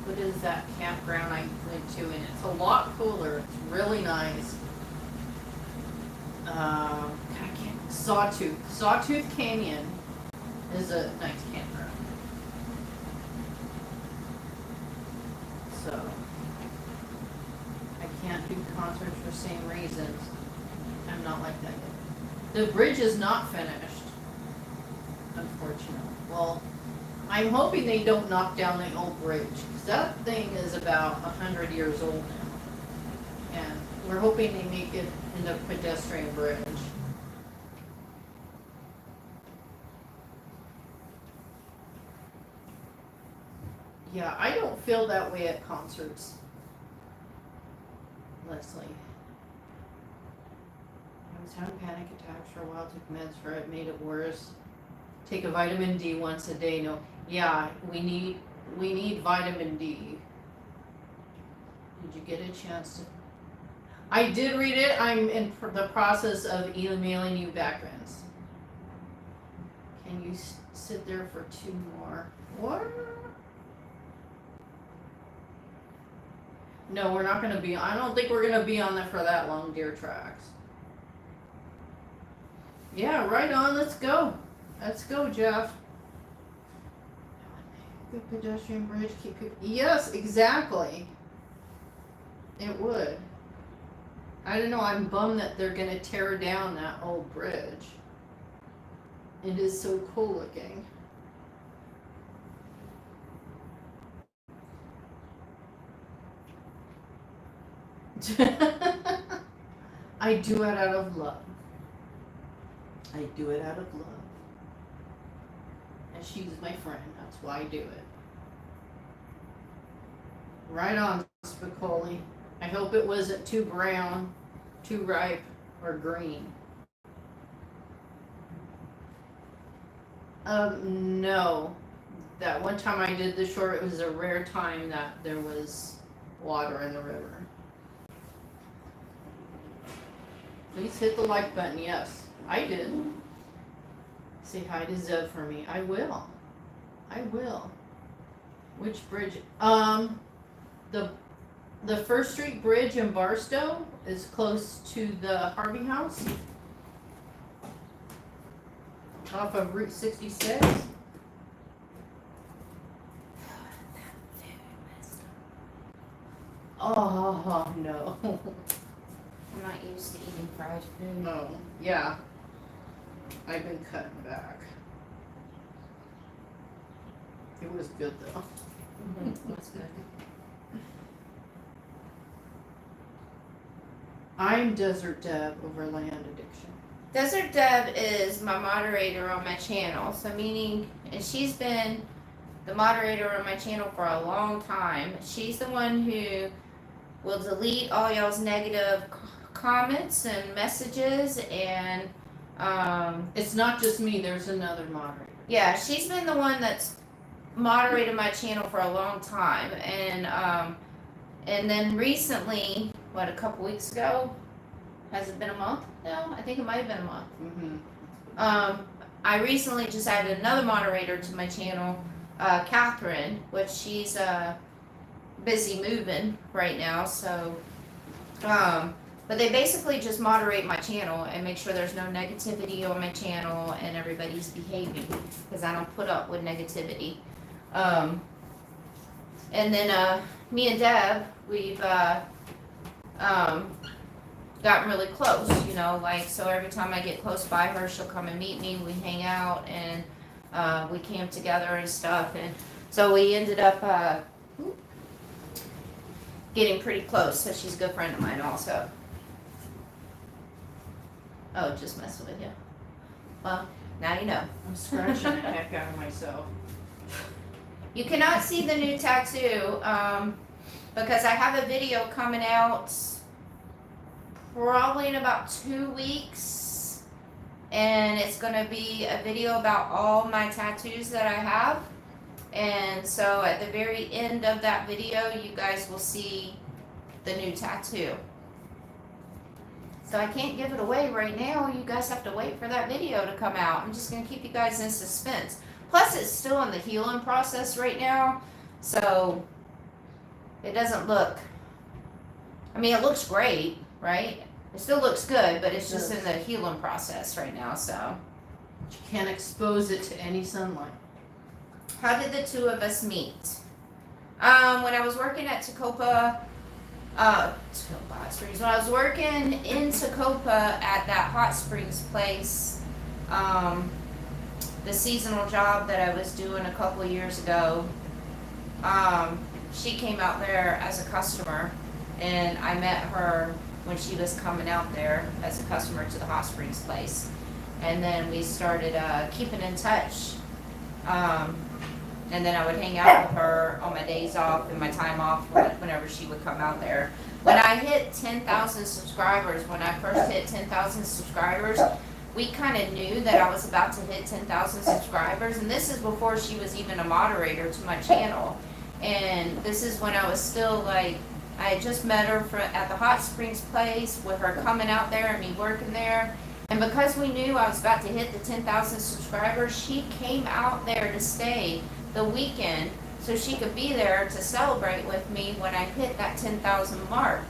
What is that campground I went to? And it's a lot cooler. It's really nice. I can't. Sawtooth Canyon is a nice campground. So I can't do concerts for the same reasons. I'm not like that yet. The bridge is not finished, unfortunately. Well, I'm hoping they don't knock down the old bridge, because that thing is about 100 years old now. And we're hoping they make it into a pedestrian bridge. Yeah, I don't feel that way at concerts, Leslie. I was having panic attacks for a while, took meds for it, made it worse. Take a vitamin D once a day. No, yeah, we need vitamin D. Did you get a chance to? I did read it. I'm in the process of emailing you backgrounds. Can you sit there for 2 more? What? No, we're not going to be. I don't think we're going to be on there for that long, deer tracks. Yeah, right on. Let's go. Let's go, Jeff. The pedestrian bridge. Yes, exactly. It would. I don't know. I'm bummed that they're going to tear down that old bridge. It is so cool looking. I do it out of love. I do it out of love. And she's my friend. That's why I do it. Right on, Spicoli. I hope it wasn't too brown, too ripe, or green. No. That one time I did the short, it was a rare time that there was water in the river. Please hit the like button. Yes, I did. Say hi to Zeb for me. I will. I will. Which bridge? The First Street Bridge in Barstow is close to the Harvey House. Off of Route 66. Oh, no. I'm not used to eating fried food. No. Yeah. I've been cutting back. It was good though. That's good. I'm Desert Deb over Land Addiction. Desert Deb is my moderator on my channel. So meaning, and she's been the moderator on my channel for a long time. She's the one who will delete all y'all's negative comments and messages, and It's not just me, there's another moderator. yeah, she's been the one that's moderated my channel for a long time, and then recently, a couple weeks ago, has it been a month now? I think it might have been a month. Mm-hmm. I recently just added another moderator to my channel, Catherine, which she's busy moving right now. So, but they basically just moderate my channel and make sure there's no negativity on my channel and everybody's behaving, because I don't put up with negativity. And then me and Deb, we've gotten really close, you know, like, so every time I get close by her, she'll come and meet me, we hang out, and we camp together and stuff, and so we ended up getting pretty close, so she's a good friend of mine also. Oh, just messing with you. Well, now you know. I'm scratching the heck out of myself. You cannot see the new tattoo, because I have a video coming out probably in about 2 weeks, and it's going to be a video about all my tattoos that I have. And so at the very end of that video, you guys will see the new tattoo. So I can't give it away right now. You guys have to wait for that video to come out. I'm just going to keep you guys in suspense. Plus, it's still in the healing process right now, so it doesn't look, I mean, it looks great, right? It still looks good, but it's just in the healing process right now, so. You can't expose it to any sunlight. How did the two of us meet? When I was working at Tacoma Hot Springs, when I was working in Tacoma at that hot springs place, the seasonal job that I was doing a couple of years ago, she came out there as a customer, and I met her when she was coming out there as a customer to the hot springs place, and then we started keeping in touch, and then I would hang out with her on my days off and my time off whenever she would come out there. When I hit 10,000 subscribers, when I first hit 10,000 subscribers, we kind of knew that I was about to hit 10,000 subscribers, and this is before she was even a moderator to my channel. And this is when I was still like, I had just met her at the hot springs place with her coming out there and me working there. And because we knew I was about to hit the 10,000 subscribers, she came out there to stay the weekend so she could be there to celebrate with me when I hit that 10,000 mark.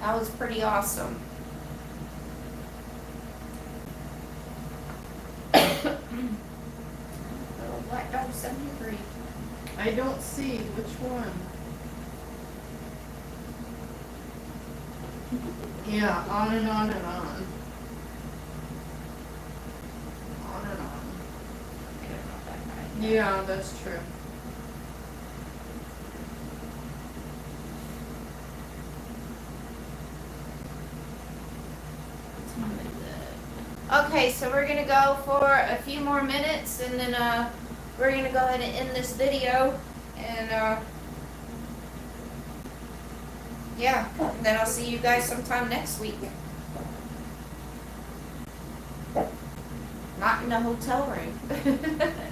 That was pretty awesome. Little Black Dog 73. I don't see which one. Yeah, on and on and on. On and on. Yeah, that's true. Okay, so we're gonna go for a few more minutes, and then we're gonna go ahead and end this video, and yeah, and then I'll see you guys sometime next week. Not in a hotel room.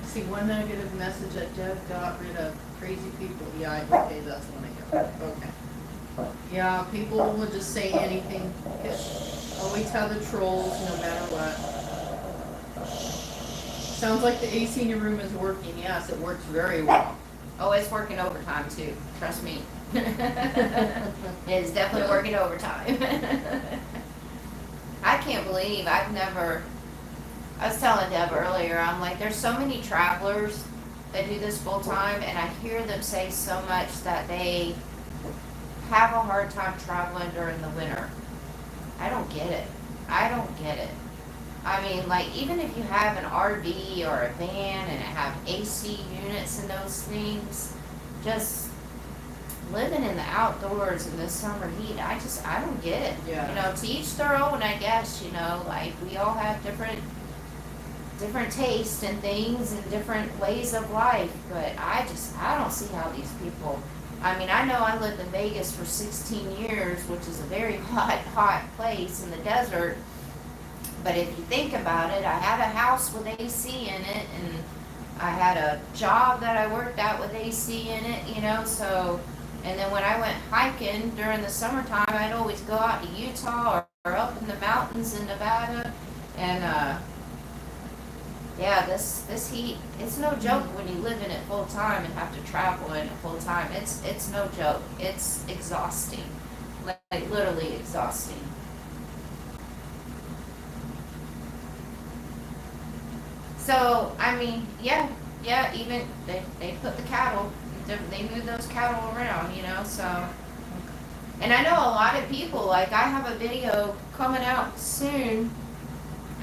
See, one negative message that Deb got rid of crazy people. Yeah, okay, that's one I got. Okay. Yeah, people will just say anything. Always have the trolls, no matter what. Sounds like the AC in your room is working. Yes, it works very well. Oh, it's working overtime too. Trust me. It's definitely working overtime. I can't believe I was telling Deb earlier, I'm like, there's so many travelers that do this full time, and I hear them say so much that they have a hard time traveling during the winter. I don't get it. I don't get it. I mean, like, even if you have an RV or a van and it have AC units and those things, just living in the outdoors in this summer heat, I don't get it. Yeah. You know, to each their own, I guess, you know, like, we all have different tastes and things and different ways of life, but I don't see how these people, I mean, I know I lived in Vegas for 16 years, which is a very hot place in the desert, but if you think about it, I had a house with AC in it, and I had a job that I worked at with AC in it, you know, so, and then when I went hiking during the summertime, I'd always go out to Utah or up in in the mountains in Nevada, and yeah, this heat, it's no joke when you live in it full time and have to travel in it full time. It's no joke. It's exhausting, like literally exhausting. So I mean, yeah, even they put the cattle, they move those cattle around, you know. So, and I know a lot of people. Like I have a video coming out soon.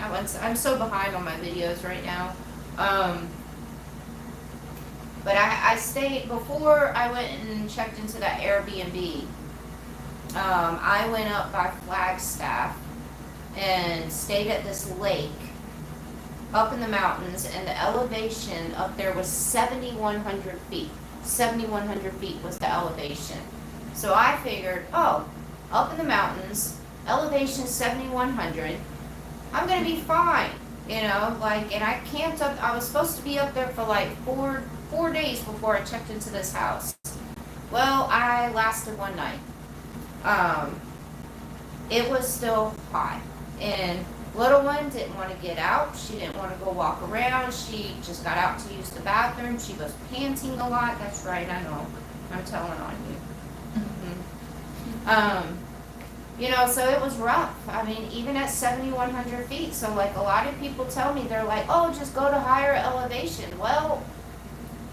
I'm so behind on my videos right now. But I stayed, before I went and checked into that Airbnb, I went up by Flagstaff and stayed at this lake up in the mountains, and the elevation up there was 7,100 feet. 7,100 feet was the elevation. So I figured, oh, up in the mountains, elevation 7,100, I'm gonna be fine, you know, like, and I camped up, I was supposed to be up there for like four days before I checked into this house. Well, I lasted one night. It was still hot, and little one didn't want to get out. She didn't want to go walk around. She just got out to use the bathroom. She was panting a lot. That's right, I know, I'm telling on you. You know, so it was rough. I mean, even at 7,100 feet. So, like, a lot of people tell me, they're like, oh, just go to higher elevation. Well,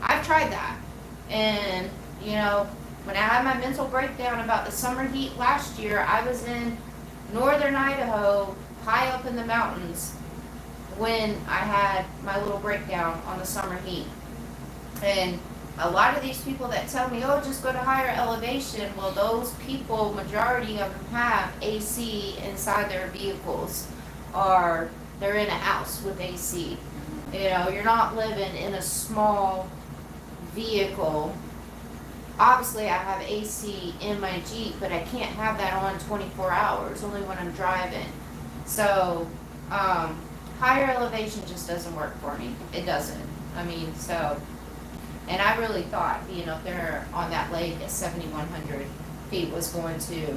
I've tried that. And, you know, when I had my mental breakdown about the summer heat last year, I was in northern Idaho, high up in the mountains, when I had my little breakdown on the summer heat. And a lot of these people that tell me, oh, just go to higher elevation, well, those people, majority of them have AC inside their vehicles, or they're in a house with AC. You know, you're not living in a small vehicle. Obviously, I have AC in my Jeep, but I can't have that on 24 hours, only when I'm driving. So, higher elevation just doesn't work for me. It doesn't. I mean, so... And I really thought, you know, there on that lake at 7,100 feet was going to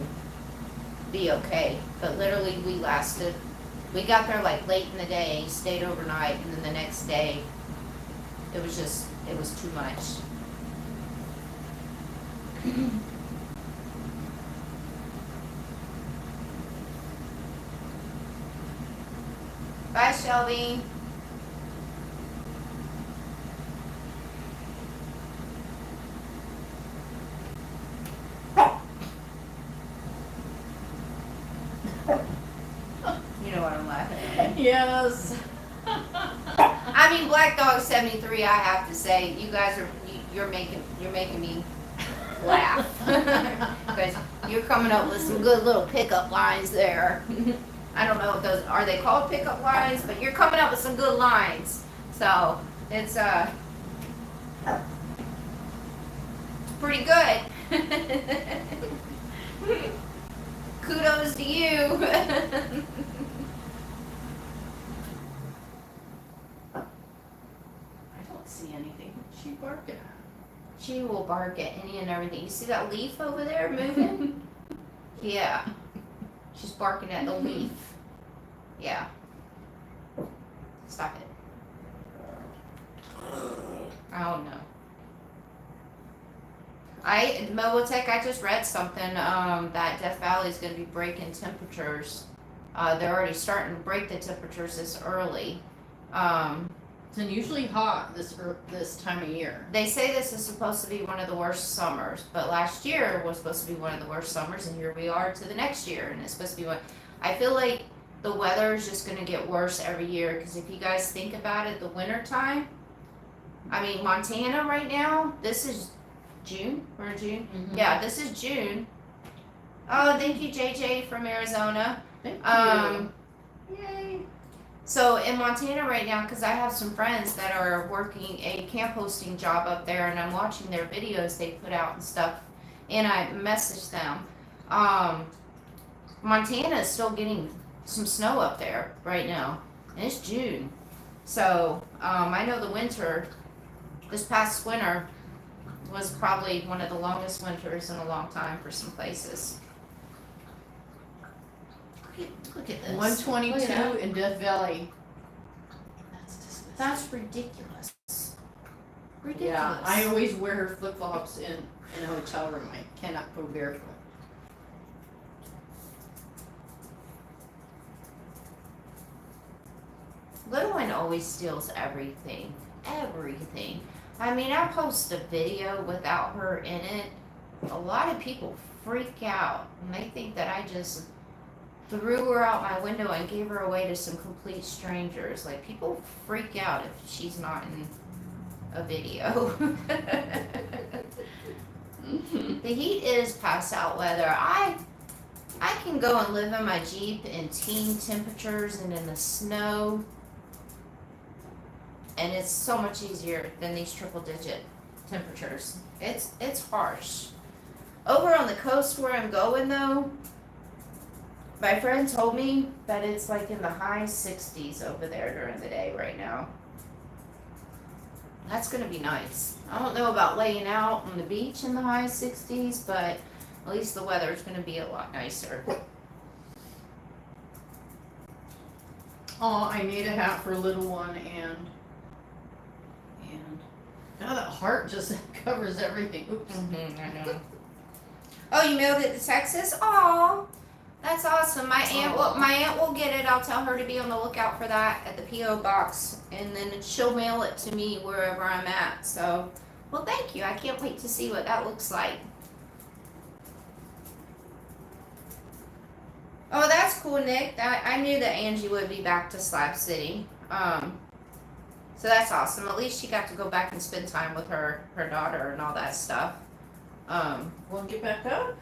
be okay. But literally we got there like late in the day, stayed overnight, and then the next day, it was too much. Bye, Shelby. You know what I'm laughing at. Yes. I mean, Black Dog 73, I have to say, you guys you're making me laugh. Because you're coming up with some good little pickup lines there. I don't know if those, are they called pickup lines? But you're coming up with some good lines. So, it's pretty good. Kudos to you. I don't see anything. What's she barking at? She will bark at any and everything. You see that leaf over there moving? Yeah. She's barking at the leaf. Yeah. Stop it. Oh no. Moatech, I just read something, that Death Valley is going to be breaking temperatures. They're already starting to break the temperatures this early. It's unusually hot this time of year. They say this is supposed to be one of the worst summers, but last year was supposed to be one of the worst summers, and here we are to the next year, and it's supposed to be one. I feel like the weather is just going to get worse every year, because if you guys think about it, the winter time, I mean, Montana right now, this is June? We're in June? Mm-hmm. Yeah, this is June. Oh, thank you, JJ from Arizona. Thank you. Yay. So in Montana right now, because I have some friends that are working a camp hosting job up there, and I'm watching their videos they put out and stuff, and I messaged them. Montana is still getting some snow up there right now, and it's June. So I know the winter, this past winter, was probably one of the longest winters in a long time for some places. Look at this. 122 Look at that. in Death Valley. That's disgusting. That's ridiculous. Ridiculous. Yeah, I always wear flip flops in a hotel room. I cannot go barefoot. Little one always steals everything. Everything. I mean, I post a video without her in it. A lot of people freak out and they think that I just threw her out my window and gave her away to some complete strangers. Like, people freak out if she's not in a video. The heat is pass out weather. I can go and live in my Jeep in teen temperatures and in the snow, and it's so much easier than these triple digit temperatures. It's harsh. Over on the coast where I'm going though, my friend told me that it's like in the high 60s over there during the day right now. That's gonna be nice. I don't know about laying out on the beach in the high 60s, but at least the weather's gonna be a lot nicer. Oh, I need a hat for little one and now that heart just covers everything. Oops. I know. Oh, you mailed it to Texas? Aw, that's awesome. My aunt will get it. I'll tell her to be on the lookout for that at the P.O. box, and then she'll mail it to me wherever I'm at. So, well, thank you. I can't wait to see what that looks like. Oh, that's cool, Nick. I knew that Angie would be back to Slab City. So that's awesome. At least she got to go back and spend time with her daughter and all that stuff. Wanna get back up?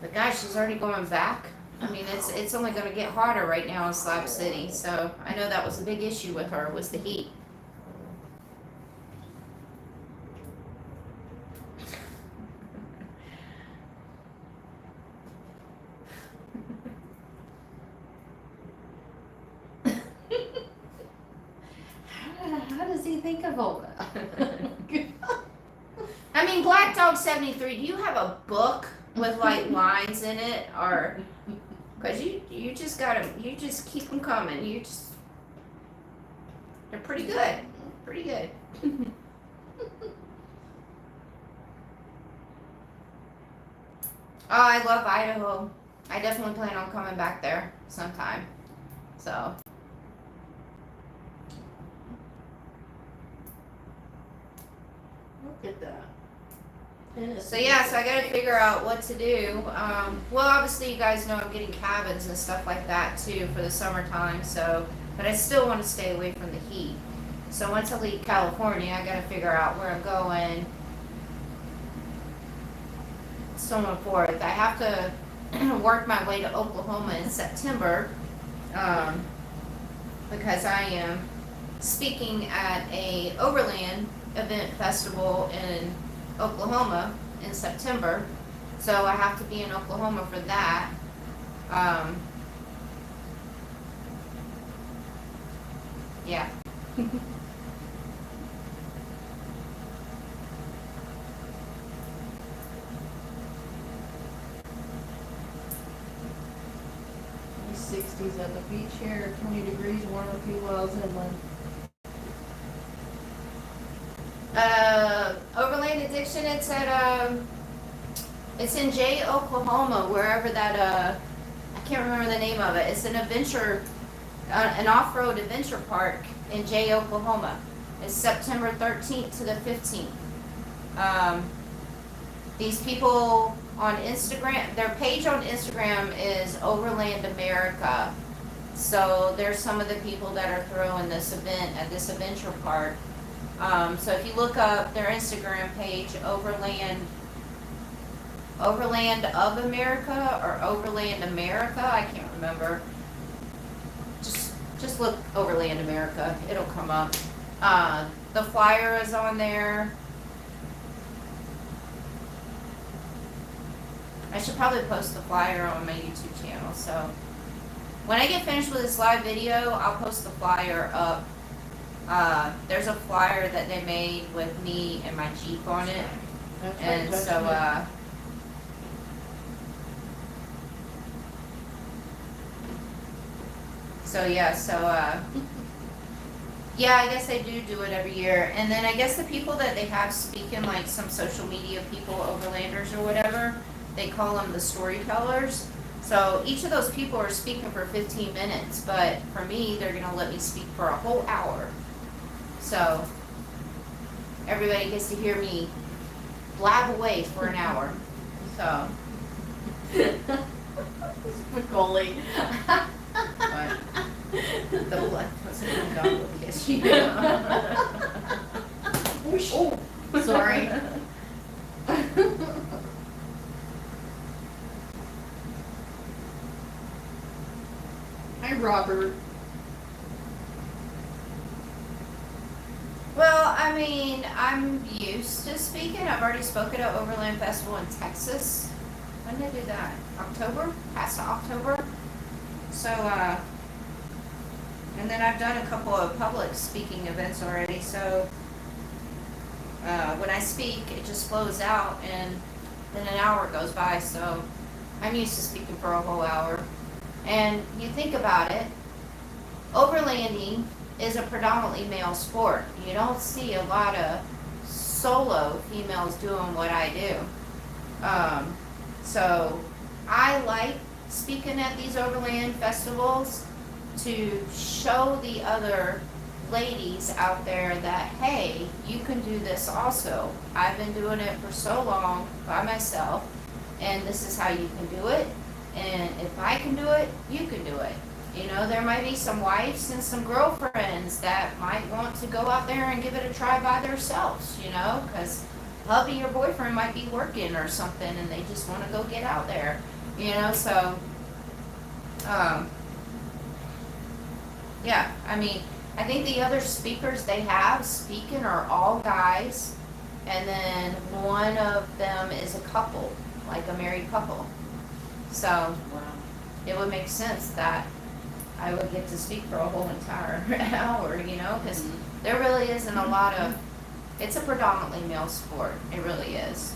But guys, she's already going back. I mean, it's only going to get hotter right now in Slab City. So I know that was a big issue with her, was the heat. How does he think of all that? I mean, Black Dog 73, do you have a book with like lines in it, or because you just gotta, you just keep them coming. They're pretty good, pretty good. Oh, I love Idaho. I definitely plan on coming back there sometime. So. Look at that. So yeah, so I gotta figure out what to do. Well, obviously you guys know I'm getting cabins and stuff like that too for the summertime. So, but I still want to stay away from the heat. So once I leave California, I gotta figure out where I'm going, so on and forth. I have to work my way to Oklahoma in September, because I am speaking at a Overland event festival in Oklahoma in September, so I have to be in Oklahoma for that. Yeah. It's 60s at the beach here, 20 degrees, warm a few wells inland. Overland Addiction, it's at, it's in Jay, Oklahoma, wherever that, I can't remember the name of it. It's an adventure, an off-road adventure park in Jay, Oklahoma. It's September 13th to the 15th. These people on Instagram, their page on Instagram is Overland America. So there's some of the people that are throwing this event at this adventure park. So if you look up their Instagram page, Overland of America or Overland America, I can't remember. Just look Overland America, it'll come up. The flyer is on there. I should probably post the flyer on my YouTube channel. So when I get finished with this live video, I'll post the flyer up. There's a flyer that they made with me and my Jeep on it. That's And right, so, So yeah, yeah, I guess they do it every year. And then I guess the people that they have speaking, like some social media people, overlanders or whatever, they call them the storytellers. So each of those people are speaking for 15 minutes, but for me, they're gonna let me speak for a whole hour. So everybody gets to hear me blab away for an hour. So. Macaulay. What? The blood wasn't dog will kiss you. Oh, sorry. Hi, Robert. Well, I mean, I'm used to speaking. I've already spoken at Overland Festival in Texas. When did I do that? October? Past October. So, and then I've done a couple of public speaking events already. So, when I speak, it just flows out and then an hour goes by. So, I'm used to speaking for a whole hour. And you think about it, overlanding is a predominantly male sport. You don't see a lot of solo females doing what I do. So I like speaking at these overland festivals to show the other ladies out there that, hey, you can do this also. I've been doing it for so long by myself, and this is how you can do it. And if I can do it, you can do it. You know, there might be some wives and some girlfriends that might want to go out there and give it a try by themselves, you know, because hubby or boyfriend might be working or something and they just want to go get out there, you know, so, yeah, I mean, I think the other speakers they have speaking are all guys, and then one of them is a couple, like a married couple. So, Wow. it would make sense that I would get to speak for a whole entire hour, you know, because there really isn't a lot of, it's a predominantly male sport. It really is.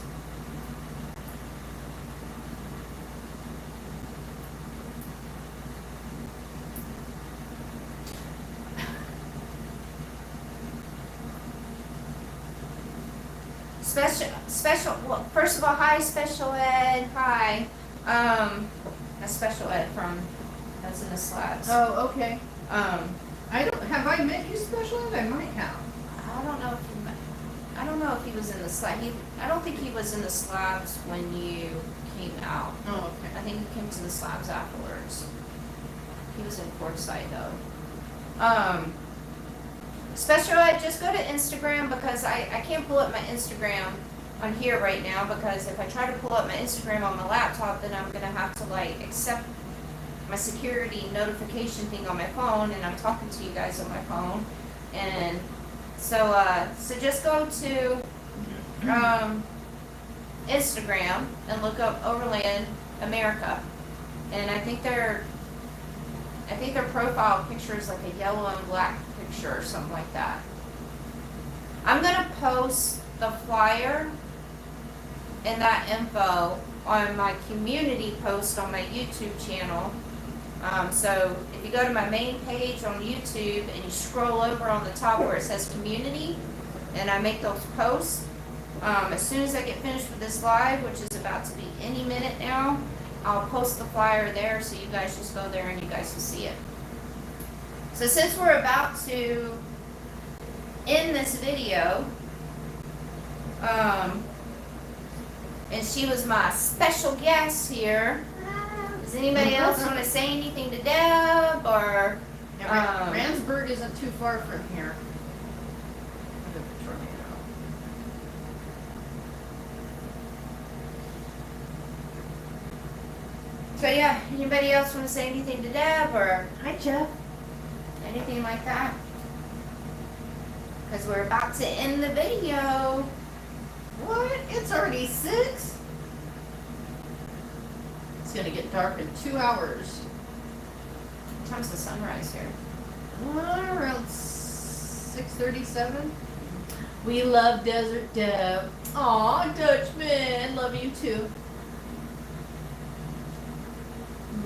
Well, first of all, hi, special ed, hi. A special ed from, that's in the slabs. Oh, okay. Um, Have I met you, special ed? I might have. I don't know if I don't know if he was in the slab. I don't think he was in the slabs when you came out. Oh, okay. I think he came to the slabs afterwards. He was in Quartzsite though. Special ed, just go to Instagram because I can't pull up my Instagram on here right now because if I try to pull up my Instagram on my laptop, then I'm gonna have to like accept my security notification thing on my phone, and I'm talking to you guys on my phone, and so just go to Instagram and look up Overland America, and I think their profile picture is like a yellow and black picture or something like that. I'm gonna post the flyer and that info on my community post on my YouTube channel. So if you go to my main page on YouTube and you scroll over on the top where it says community, and I make those posts, as soon as I get finished with this live, which is about to be any minute now, I'll post the flyer there so you guys just go there and you guys will see it. So since we're about to end this video, and she was my special guest here, does anybody else want to say anything to Deb or? Randsburg isn't too far from here. So yeah, anybody else want to say anything to Deb or Hi, Jeff. anything like that? Because we're about to end the video. What? It's already 6? It's gonna get dark in 2 hours. What time's the sunrise here? Around 6:37. We love Desert Deb. Aw, Dutchman, love you too.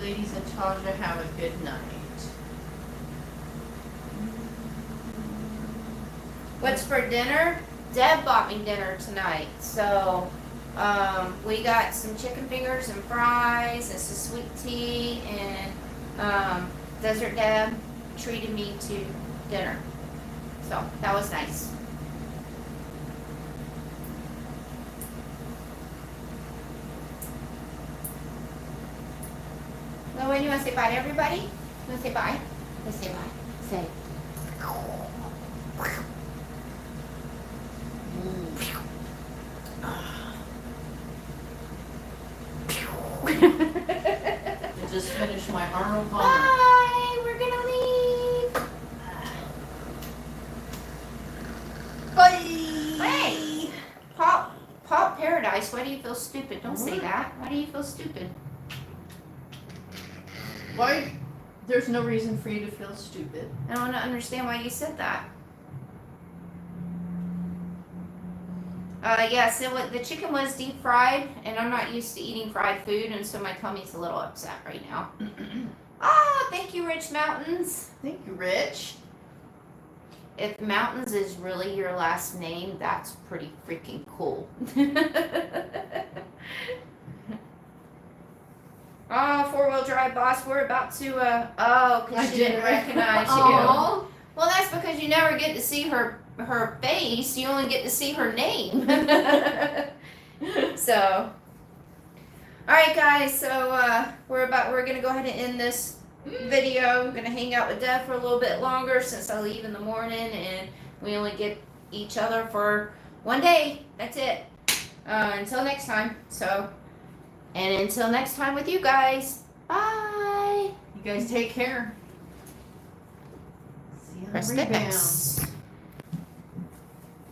Ladies and Tasha, have a good night. What's for dinner? Deb bought me dinner tonight. So, we got some chicken fingers and fries and some sweet tea, and Desert Deb treated me to dinner. So, that was nice. Well, when you want to say bye to everybody? You want to say bye? Let's say bye. Say. I just finished my Arnold Palmer. Bye. We're gonna leave. Bye. Hey, Pop Paradise. Why do you feel stupid? Don't say that. Why do you feel stupid? Why? There's no reason for you to feel stupid. I don't understand why you said that. Yes, the chicken was deep fried, and I'm not used to eating fried food, and so my tummy's a little upset right now. Thank you, Rich Mountains. Thank you, Rich. If Mountains is really your last name, that's pretty freaking cool. Oh, four-wheel drive boss, we're about to, because she didn't recognize you. Aw. Well, that's because you never get to see her face. You only get to see her name. So, all right, guys. So we're gonna go ahead and end this video. I'm gonna hang out with Deb for a little bit longer since I leave in the morning, and we only get each other for one day. That's it. Until next time. So, and until next time with you guys. Bye. You guys take care. See you on the Press the rebound. X.